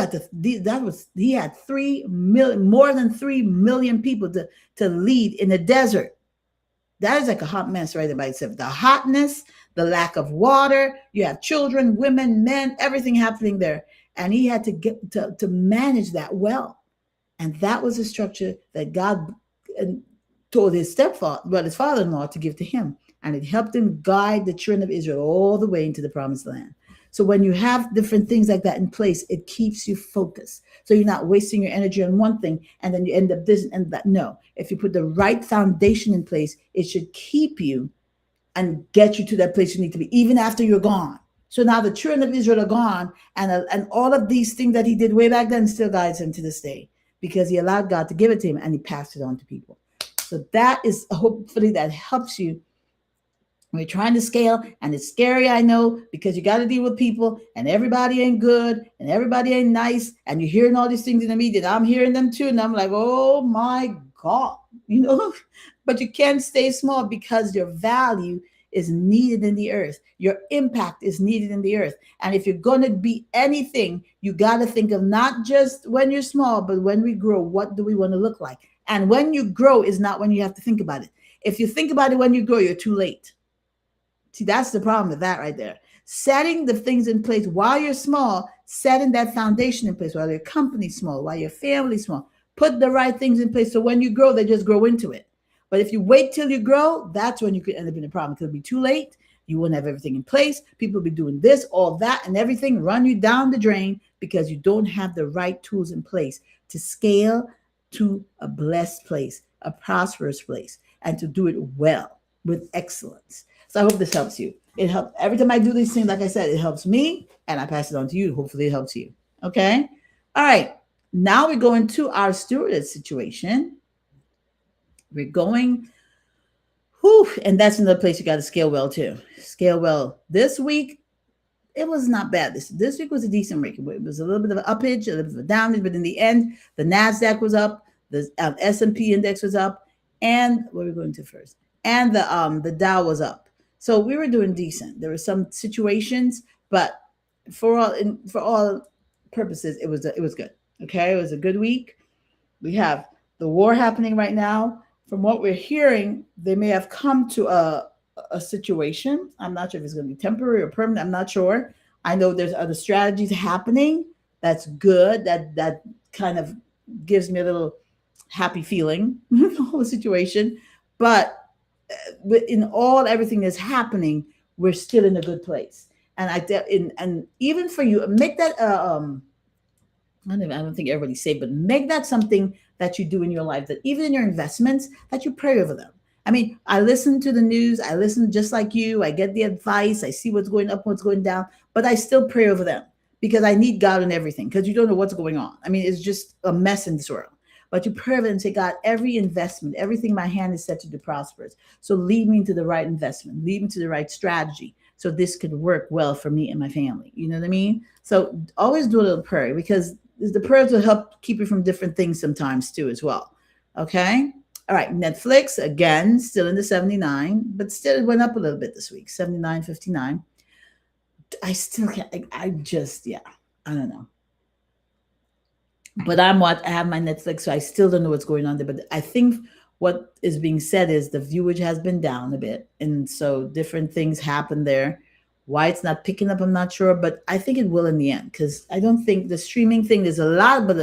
had 3 million, more than 3 million people to lead in the desert. That is like a hot mess right there by itself. The hotness, the lack of water, you have children, women, men, everything happening there. And he had to get to manage that well. And that was a structure that God told his his father-in-law to give to him. And it helped him guide the children of Israel all the way into the promised land. So when you have different things like that in place, it keeps you focused. So you're not wasting your energy on one thing and then you end up this and that. No, if you put the right foundation in place, it should keep you and get you to that place you need to be, even after you're gone. So now the children of Israel are gone, and all of these things that he did way back then still guides him to this day because he allowed God to give it to him and he passed it on to people. So that is hopefully that helps you. We're trying to scale, and it's scary, I know, because you got to deal with people, and everybody ain't good, and everybody ain't nice, and you're hearing all these things in the media, and I'm hearing them too, and I'm like, oh my God, but you can't stay small because your value is needed in the earth. Your impact is needed in the earth. And if you're going to be anything, you got to think of not just when you're small, but when we grow, what do we want to look like? And when you grow is not when you have to think about it. If you think about it when you grow, you're too late. See, that's the problem with that right there. Setting the things in place while you're small, setting that foundation in place while your company's small, while your family's small. Put the right things in place so when you grow, they just grow into it. But if you wait till you grow, that's when you could end up in a problem. Because it'll be too late. You won't have everything in place. People will be doing this, all that, and everything run you down the drain because you don't have the right tools in place to scale to a blessed place, a prosperous place, and to do it well with excellence. So I hope this helps you. It helps every time I do these things. Like I said, it helps me, and I pass it on to you. Hopefully, it helps you. Okay. All right. Now we go into our stewardess situation. We're going, and that's another place you got to scale well too. Scale well. This week, it was not bad. This week was a decent week. It was a little bit of an upage, a little bit of a downage, but in the end, the NASDAQ was up, the S&P index was up, and what are we going to first? And the Dow was up. So we were doing decent. There were some situations, but for all purposes, it was good. Okay, it was a good week. We have the war happening right now. From what we're hearing, they may have come to a situation. I'm not sure if it's going to be temporary or permanent. I'm not sure. I know there's other strategies happening. That's good. That kind of gives me a little happy feeling, the whole situation. But in all everything that's happening, we're still in a good place. And even for you, make that I don't think everybody's safe, but make that something that you do in your life, that even in your investments, that you pray over them. I mean, I listen to the news, I listen just like you, I get the advice, I see what's going up, what's going down, but I still pray over them because I need God in everything, because you don't know what's going on. I mean, it's just a mess in this world. But you pray over them and say, God, every investment, everything my hand is set to do prospers. So lead me to the right investment, lead me to the right strategy, so this could work well for me and my family. You know what I mean? So always do a little prayer, because the prayers will help keep you from different things sometimes too as well. Okay? All right, Netflix, again, still in the 79, but still it went up a little bit this week, 79.59. I still can't, I don't know. But I have my Netflix, so I still don't know what's going on there. But I think what is being said is the viewage has been down a bit. And so different things happen there Why it's not picking up, I'm not sure, but I think it will in the end because I don't think the streaming thing. There's a lot, but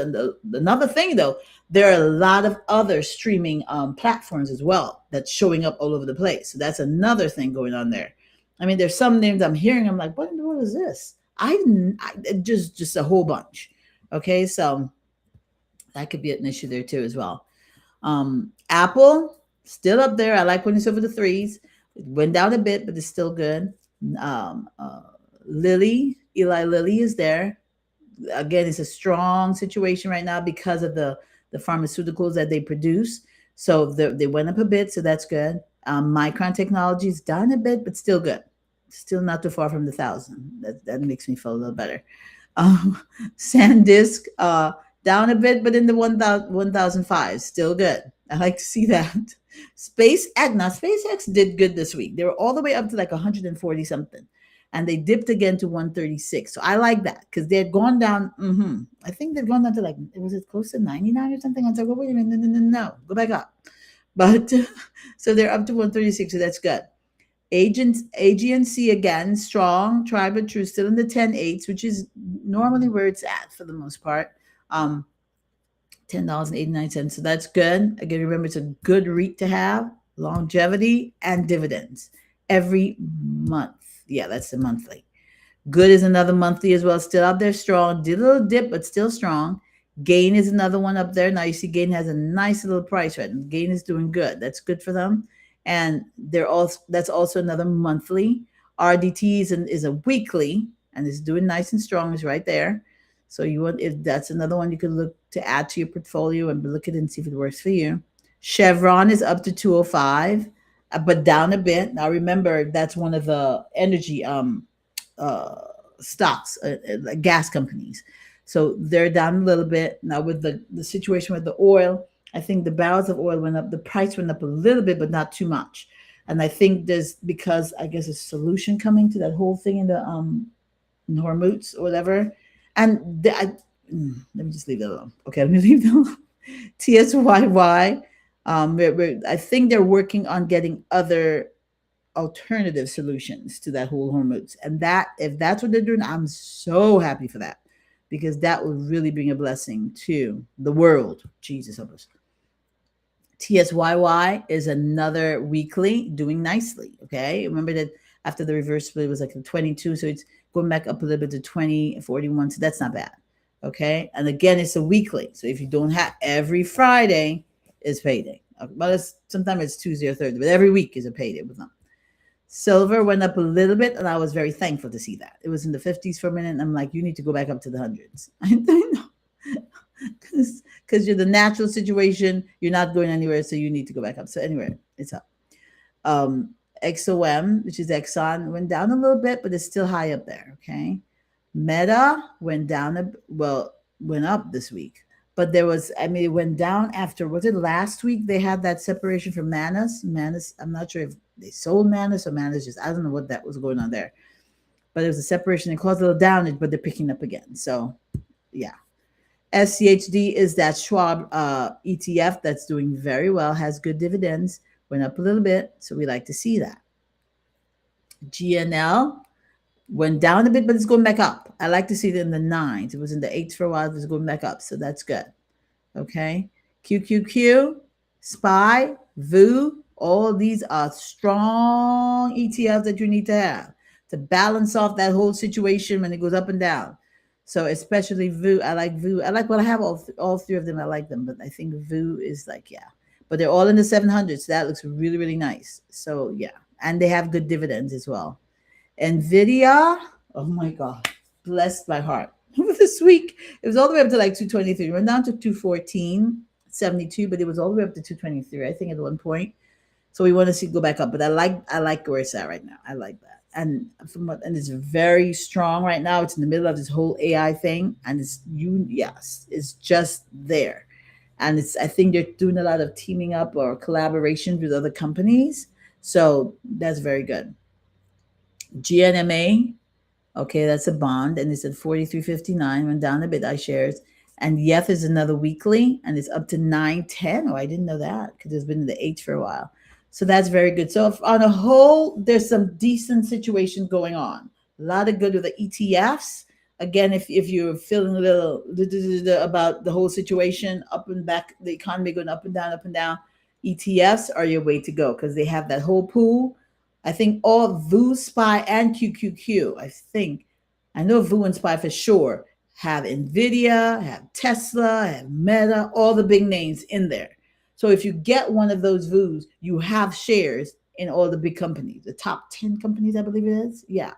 another thing though, there are a lot of other streaming platforms as well that's showing up all over the place. So that's another thing going on there. I mean, there's some names I'm hearing. I'm like, what in the world is this? Just a whole bunch. Okay, so that could be an issue there too as well. Apple still up there. I like when it's over the threes. It went down a bit, but it's still good. Um, uh, Eli Lilly is there. Again, it's a strong situation right now because of the pharmaceuticals that they produce. So they went up a bit, so that's good. Micron Technology is down a bit, but still good. Still not too far from the 1,000. That makes me feel a little better. Um, SanDisk down a bit, but in the 1,005, still good. I like to see that. SpaceX did good this week. They were all the way up to like 140 something, and they dipped again to 136. So I like that because they had gone down. I think they've gone down to like, was it close to 99 or something? I was like, well, wait a minute, no, go back up. But so they're up to 136, so that's good. AGNC again, strong, tried but true, still in the 10.8s, which is normally where it's at for the most part. $10.89. So that's good. Again, remember, it's a good REIT to have, longevity and dividends every month. Yeah, that's the monthly. Good is another monthly as well, still out there strong. Did a little dip, but still strong. Gain is another one up there. Now you see Gain has a nice little price right now. Gain is doing good. That's good for them. And that's also another monthly. RDT is a weekly and is doing nice and strong, is right there. So you want, if that's another one you could look to add to your portfolio and look at it and see if it works for you. Chevron is up to 205, but down a bit. Now remember, that's one of the energy uh, stocks, like gas companies. So they're down a little bit now with the situation with the oil. I think the barrels of oil went up, the price went up a little bit, but not too much. And I think there's, because I guess a solution coming to that whole thing in the Hormuz or whatever. And let me just leave that alone. Okay, let me leave that alone. TSYY. I think they're working on getting other alternative solutions to that whole Hormuz. And that, if that's what they're doing, I'm so happy for that, because that would really bring a blessing to the world. Jesus help us. TSYY is another weekly doing nicely. Okay. Remember that after the reverse split, it was like a 22. So it's going back up a little bit to 20.41. So that's not bad. Okay. And again, it's a weekly. So if you don't have, every Friday is payday. Well, sometimes it's Tuesday or Thursday, but every week is a payday with them. Silver went up a little bit, and I was very thankful to see that. It was in the 50s for a minute, and I'm like, you need to go back up to the hundreds. I know. Because you're the natural situation, you're not going anywhere, so you need to go back up. So anyway, it's up. XOM, which is Exxon, went down a little bit, but it's still high up there. Okay. Meta went down, went up this week, but it went down after, was it last week? They had that separation from Manus. I'm not sure if they sold Manus or Manus just, I don't know what that was going on there, but it was a separation. It caused a little damage, but they're picking up again. So yeah. SCHD is that Schwab ETF that's doing very well, has good dividends, went up a little bit. So we like to see that. GNL went down a bit, but it's going back up. I like to see it in the 9s. It was in the 8s for a while. It's going back up. So that's good. Okay. QQQ, SPY, VU, all these are strong ETFs that you need to have to balance off that whole situation when it goes up and down. So especially VU, I like VU. I like, well, I have all three of them. I like them, but I think VU is like, yeah. But they're all in the 700s. So that looks really, really nice. So yeah. And they have good dividends as well. NVIDIA, oh my God, blessed my heart. This week, it was all the way up to like 223. It went down to 214.72, but it was all the way up to 223, I think, at one point. So we want to see it go back up. But I like where it's at right now. I like that. And it's very strong right now. It's in the middle of this whole AI thing. And it's just there. And I think they're doing a lot of teaming up or collaborations with other companies. So that's very good. GNMA, okay, that's a bond, and it's at 43.59, went down a bit, iShares. And YEF is another weekly, and it's up to 9.10. Oh, I didn't know that, because it's been in the 8s for a while. So that's very good. So on a whole, there's some decent situations going on. A lot of good with the ETFs. Again, if you're feeling a little about the whole situation, up and back, the economy going up and down, ETFs are your way to go because they have that whole pool. I think all VU, SPY, and QQQ. I know VU and SPY for sure have Nvidia, have Tesla, have Meta, all the big names in there. So if you get one of those VUs, you have shares in all the big companies, the top 10 companies, I believe it is. Yeah.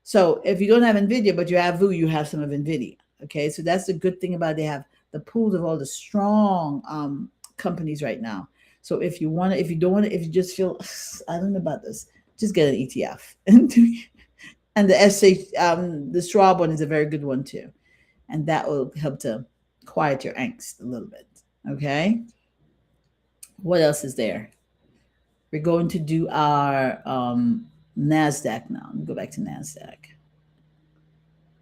So if you don't have Nvidia, but you have VU, you have some of Nvidia. Okay, so that's the good thing about it. They have the pools of all the strong companies right now. So if you want to, if you don't want to, if you just feel I don't know about this, just get an ETF. And the the Schwab one is a very good one too, and that will help to quiet your angst a little bit. Okay, what else is there? We're going to do our Nasdaq now. Let me go back to Nasdaq.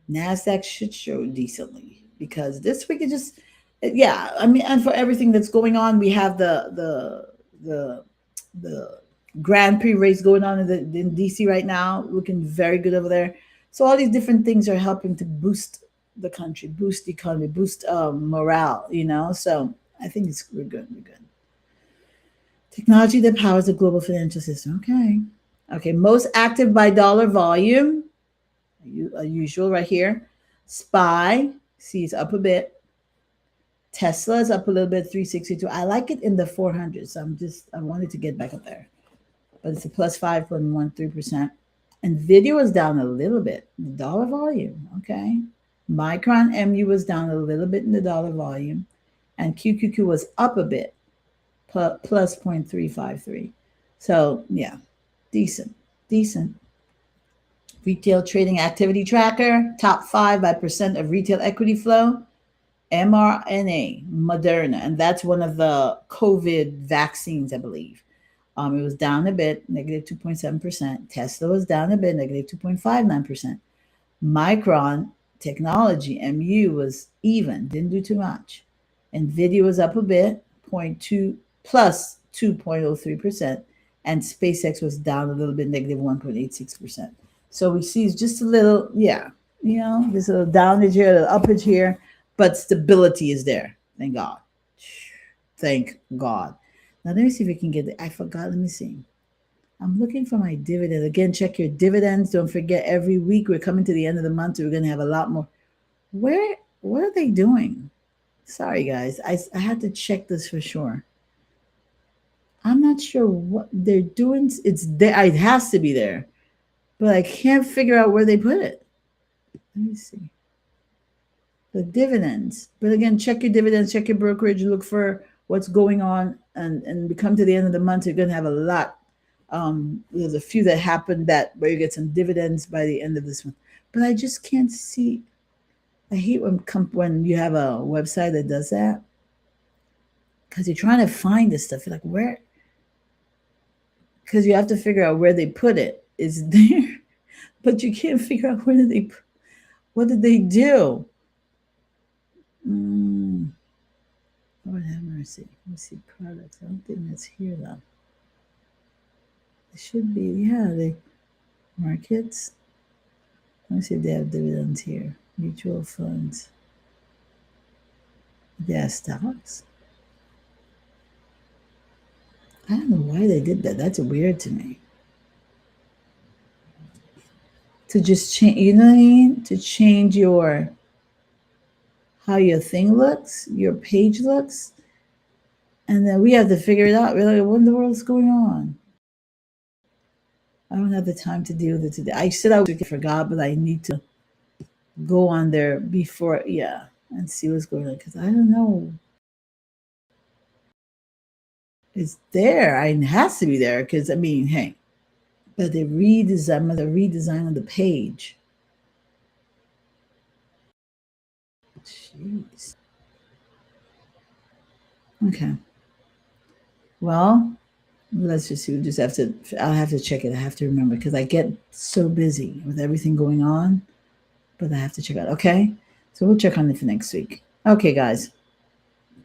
Nasdaq should show decently because this week it just, yeah. I mean, and for everything that's going on, we have the Grand Prix race going on in DC right now, looking very good over there. So all these different things are helping to boost the country, boost the economy, boost morale. So I think we're good. We're good. Technology that powers the global financial system. Okay. Okay. Most active by dollar volume. Usual right here. SPY, see, it's up a bit. Tesla is up a little bit, 362. I like it in the 400s. I wanted to get back up there. But it's a plus 5.13%. Nvidia was down a little bit. The dollar volume. Okay. Micron MU was down a little bit in the dollar volume. And QQQ was up a bit, plus 0.353. So, yeah, decent. Retail trading activity tracker, top 5 by percent of retail equity flow. mRNA, Moderna, and that's one of the COVID vaccines, I believe. It was down a bit, negative 2.7%. Tesla was down a bit, negative 2.59%. Micron Technology, MU, was even, didn't do too much. Nvidia was up a bit, zero point 0.2 plus 2.03%, and SpaceX was down a little bit, negative 1.86%. So we see just a little, there's a little downage here, a little uppage here, but stability is there. Thank God. Thank God. Now let me see if we can get it. I forgot. Let me see. I'm looking for my dividend. Again, check your dividends. Don't forget, every week we're coming to the end of the month. So we're going to have a lot more. What are they doing? Sorry, guys. I had to check this for sure. I'm not sure what they're doing. It's there. It has to be there. But I can't figure out where they put it. Let me see. The dividends. But again, check your dividends, check your brokerage, look for what's going on, and we come to the end of the month, you're going to have a lot. There's a few that happened where you get some dividends by the end of this month. But I just can't see. I hate when you have a website that does that, because you're trying to find this stuff. You're like, where? Because you have to figure out where they put it. It's there, but you can't figure out what did they do? Lord have mercy. Let me see products. I don't think that's here though. It should be, the markets. Let me see if they have dividends here. Mutual funds. They have stocks. I don't know why they did that. That's weird to me. To just change, you know what I mean? To change how your thing looks, your page looks. And then we have to figure it out. We're like, what in the world's going on? I don't have the time to deal with it today. I said I forgot, but I need to go on there before, and see what's going on. Because I don't know. It's there. It has to be there. Because, I mean, hey. But the redesign of the page. Jeez. Okay. Well, let's just see. I'll have to check it. I have to remember because I get so busy with everything going on, but I have to check it out. Okay. So we'll check on it for next week. Okay, guys.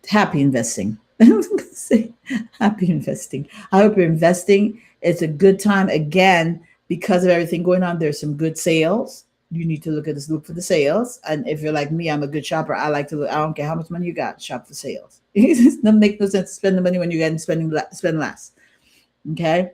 Happy investing. I was going to say happy investing. I hope you're investing. It's a good time. Again, because of everything going on, there's some good sales. You need to look at this, look for the sales. And if you're like me, I'm a good shopper. I like to look, I don't care how much money you got, shop for sales. It doesn't make no sense to spend the money when you get spend less. Okay.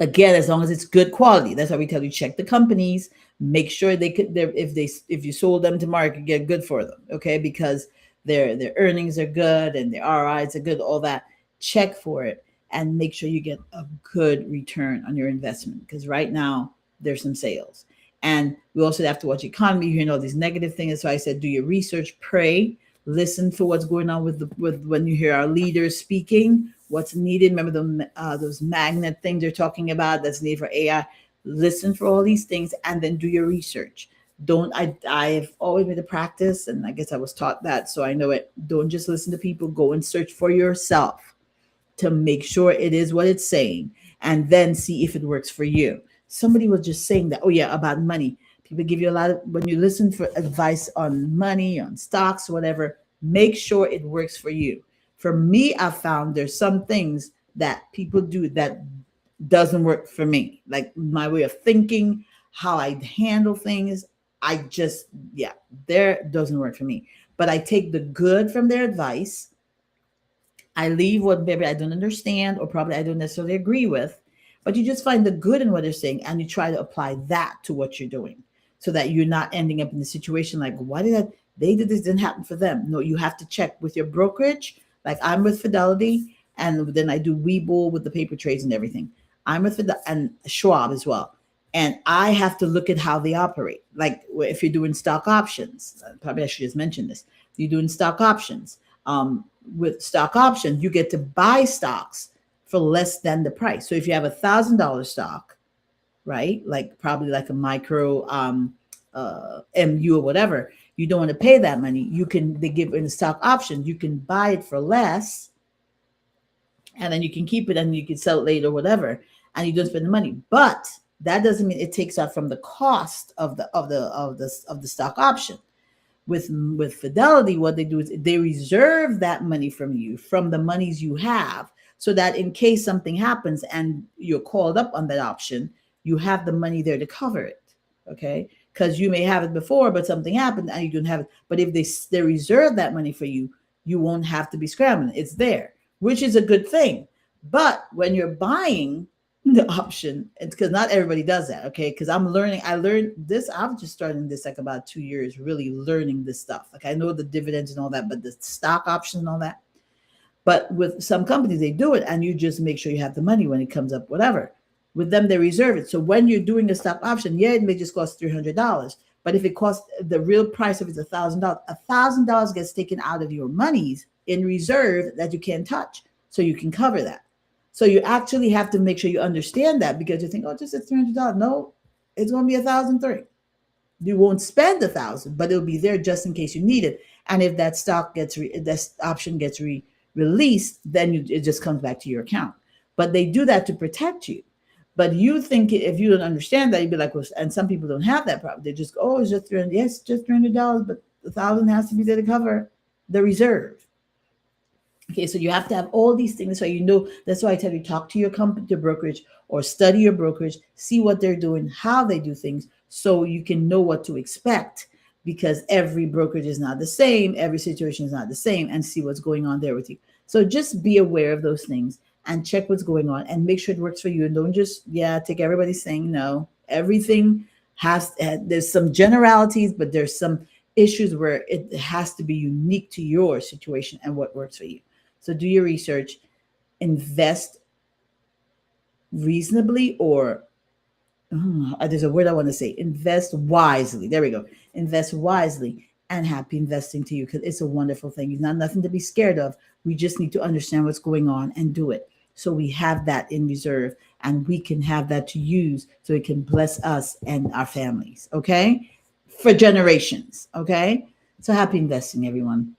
Again, as long as it's good quality. That's why we tell you check the companies, make sure they could if you sold them to market, get good for them. Okay, because their earnings are good and their ROIs are good, all that. Check for it and make sure you get a good return on your investment. Because right now there's some sales. And we also have to watch economy. You're hearing all these negative things. So I said, do your research, pray, listen for what's going on with when you hear our leaders speaking, what's needed. Remember those magnet things they're talking about that's needed for AI. Listen for all these things and then do your research. Don't I've always made a practice, and I guess I was taught that, so I know it. Don't just listen to people. Go and search for yourself to make sure it is what it's saying, and then see if it works for you. Somebody was just saying that, oh yeah, about money. People give you a lot of, when you listen for advice on money, on stocks, whatever, make sure it works for you. For me, I found there's some things that people do that doesn't work for me. Like my way of thinking, how I handle things, I just, yeah, there doesn't work for me. But I take the good from their advice. I leave what maybe I don't understand or probably I don't necessarily agree with, but you just find the good in what they're saying and you try to apply that to what you're doing so that you're not ending up in the situation like, why did they did this, didn't happen for them? No, you have to check with your brokerage. Like I'm with Fidelity and then I do Webull with the paper trades and everything. I'm with Fidelity and Schwab as well. And I have to look at how they operate. Like if you're doing stock options, probably I should just mention this. If you're doing stock options, with stock options, you get to buy stocks for less than the price. So if you have $1,000 stock, right, like probably like a micro MU or whatever, you don't want to pay that money. You can, they give in the stock options, you can buy it for less, and then you can keep it and you can sell it later or whatever, and you don't spend the money. But that doesn't mean it takes out from the cost of the stock option. With Fidelity, what they do is they reserve that money from you, from the monies you have, so that in case something happens and you're called up on that option, you have the money there to cover it. Okay, because you may have it before, but something happened and you don't have it. But if they reserve that money for you, you won't have to be scrambling. It's there, which is a good thing. But when you're buying the option, it's because not everybody does that. Okay, because I learned this. I'm just starting this like about 2 years, really learning this stuff. Like I know the dividends and all that, but the stock options and all that. But with some companies, they do it, and you just make sure you have the money when it comes up, whatever. With them, they reserve it. So when you're doing a stock option, yeah, it may just cost $300. But if it costs, the real price of it's $1,000, $1,000 gets taken out of your monies in reserve that you can't touch. So you can cover that. So you actually have to make sure you understand that, because you think, oh, just $300. No, it's going to be $1,003. You won't spend $1,000, but it'll be there just in case you need it. And if that stock gets that option gets released, then it just comes back to your account. But they do that to protect you. But you think if you don't understand that, you'd be like, well, and some people don't have that problem. They just go, oh, it's just $300. Yes, just $300, but $1,000 has to be there to cover the reserve. Okay, so you have to have all these things. So you know, that's why I tell you, talk to your company, your brokerage, or study your brokerage, see what they're doing, how they do things, so you can know what to expect, because every brokerage is not the same, every situation is not the same, and see what's going on there with you. So just be aware of those things and check what's going on and make sure it works for you. And don't just, take everybody's saying no. Everything there's some generalities, but there's some issues where it has to be unique to your situation and what works for you. So do your research, invest reasonably, or there's a word I want to say, invest wisely. There we go. Invest wisely, and happy investing to you, because it's a wonderful thing. It's not nothing to be scared of. We just need to understand what's going on and do it. So we have that in reserve, and we can have that to use so it can bless us and our families. Okay. For generations. Okay. So happy investing, everyone.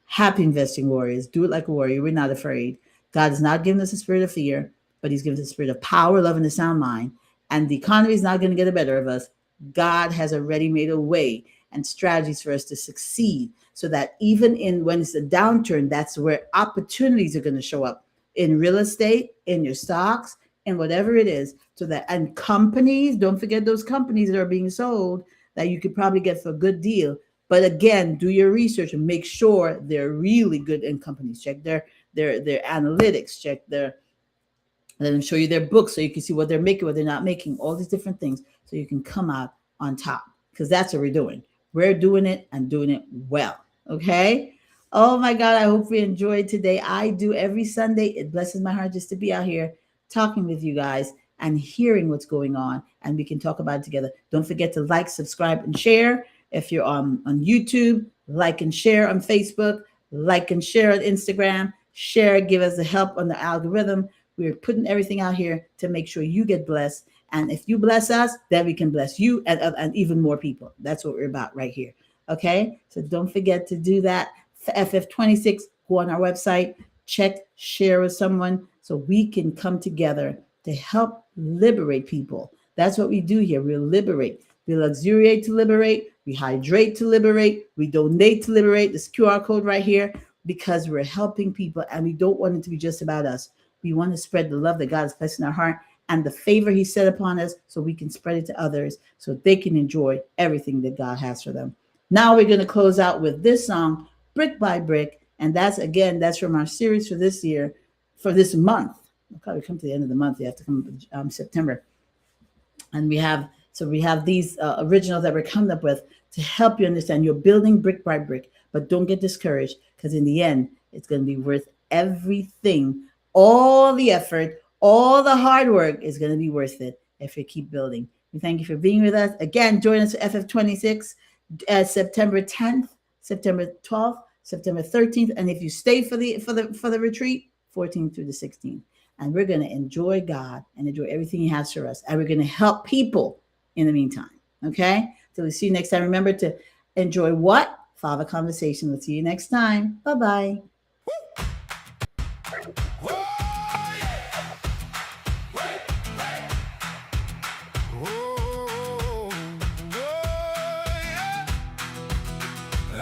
Happy investing, warriors. Do it like a warrior. We're not afraid. God has not given us a spirit of fear, but he's given us a spirit of power, love, and a sound mind. And the economy is not going to get the better of us. God has already made a way and strategies for us to succeed, so that even when it's a downturn, that's where opportunities are going to show up in real estate, in your stocks, in whatever it is. So that, and companies, don't forget those companies that are being sold that you could probably get for a good deal. But again, do your research and make sure they're really good in companies. Check their analytics, check their, let them show you their books so you can see what they're making, what they're not making, all these different things so you can come out on top, because that's what we're doing. We're doing it and doing it well. Okay. Oh my God. I hope we enjoyed today. I do every Sunday. It blesses my heart just to be out here talking with you guys and hearing what's going on, and we can talk about it together. Don't forget to like, subscribe, and share. If you're on YouTube, like and share on Facebook, like and share on Instagram, share, give us a help on the algorithm. We're putting everything out here to make sure you get blessed. And if you bless us, then we can bless you and even more people. That's what we're about right here. Okay. So don't forget to do that. FF26, go on our website, check, share with someone so we can come together to help liberate people. That's what we do here. We liberate. We luxuriate to liberate. We hydrate to liberate. We donate to liberate. This QR code right here, because we're helping people and we don't want it to be just about us. We want to spread the love that God has placed in our heart and the favor he set upon us so we can spread it to others so they can enjoy everything that God has for them. Now we're going to close out with this song, Brick by Brick. And that's from our series for this year, for this month. We'll probably come to the end of the month. You have to come September. And we have these originals that we're coming up with to help you understand you're building brick by brick. But don't get discouraged, because in the end, it's going to be worth everything. All the effort, all the hard work is going to be worth it if you keep building. We thank you for being with us. Again, join us for FF26 September 10th, September 12th, September 13th, and if you stay for the retreat, 14th through the 16th. And we're going to enjoy God and enjoy everything he has for us. And we're going to help people in the meantime. Okay? So we'll see you next time. Remember to enjoy what? Fava Conversation. We'll see you next time. Bye-bye.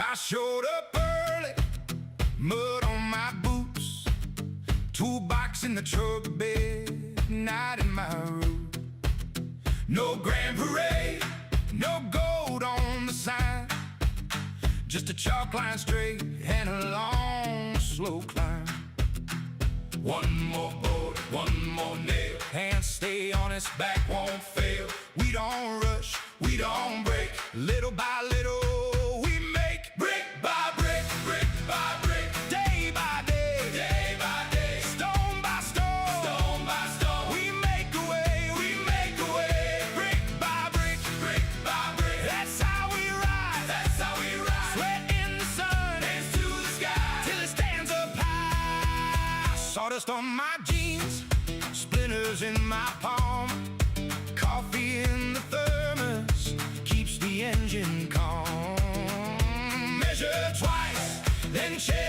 I showed up early, mud on my boots, toolbox in the truck bed, night in my room. No grand parade, no gold on the sign, just a chalk line straight and a long, slow climb. One more board, one more nail, hands stay on its back, won't fail. We don't rush, we don't break, little by little. Sawdust on my jeans, splinters in my palm, coffee in the thermos keeps the engine calm. Measure twice, then check.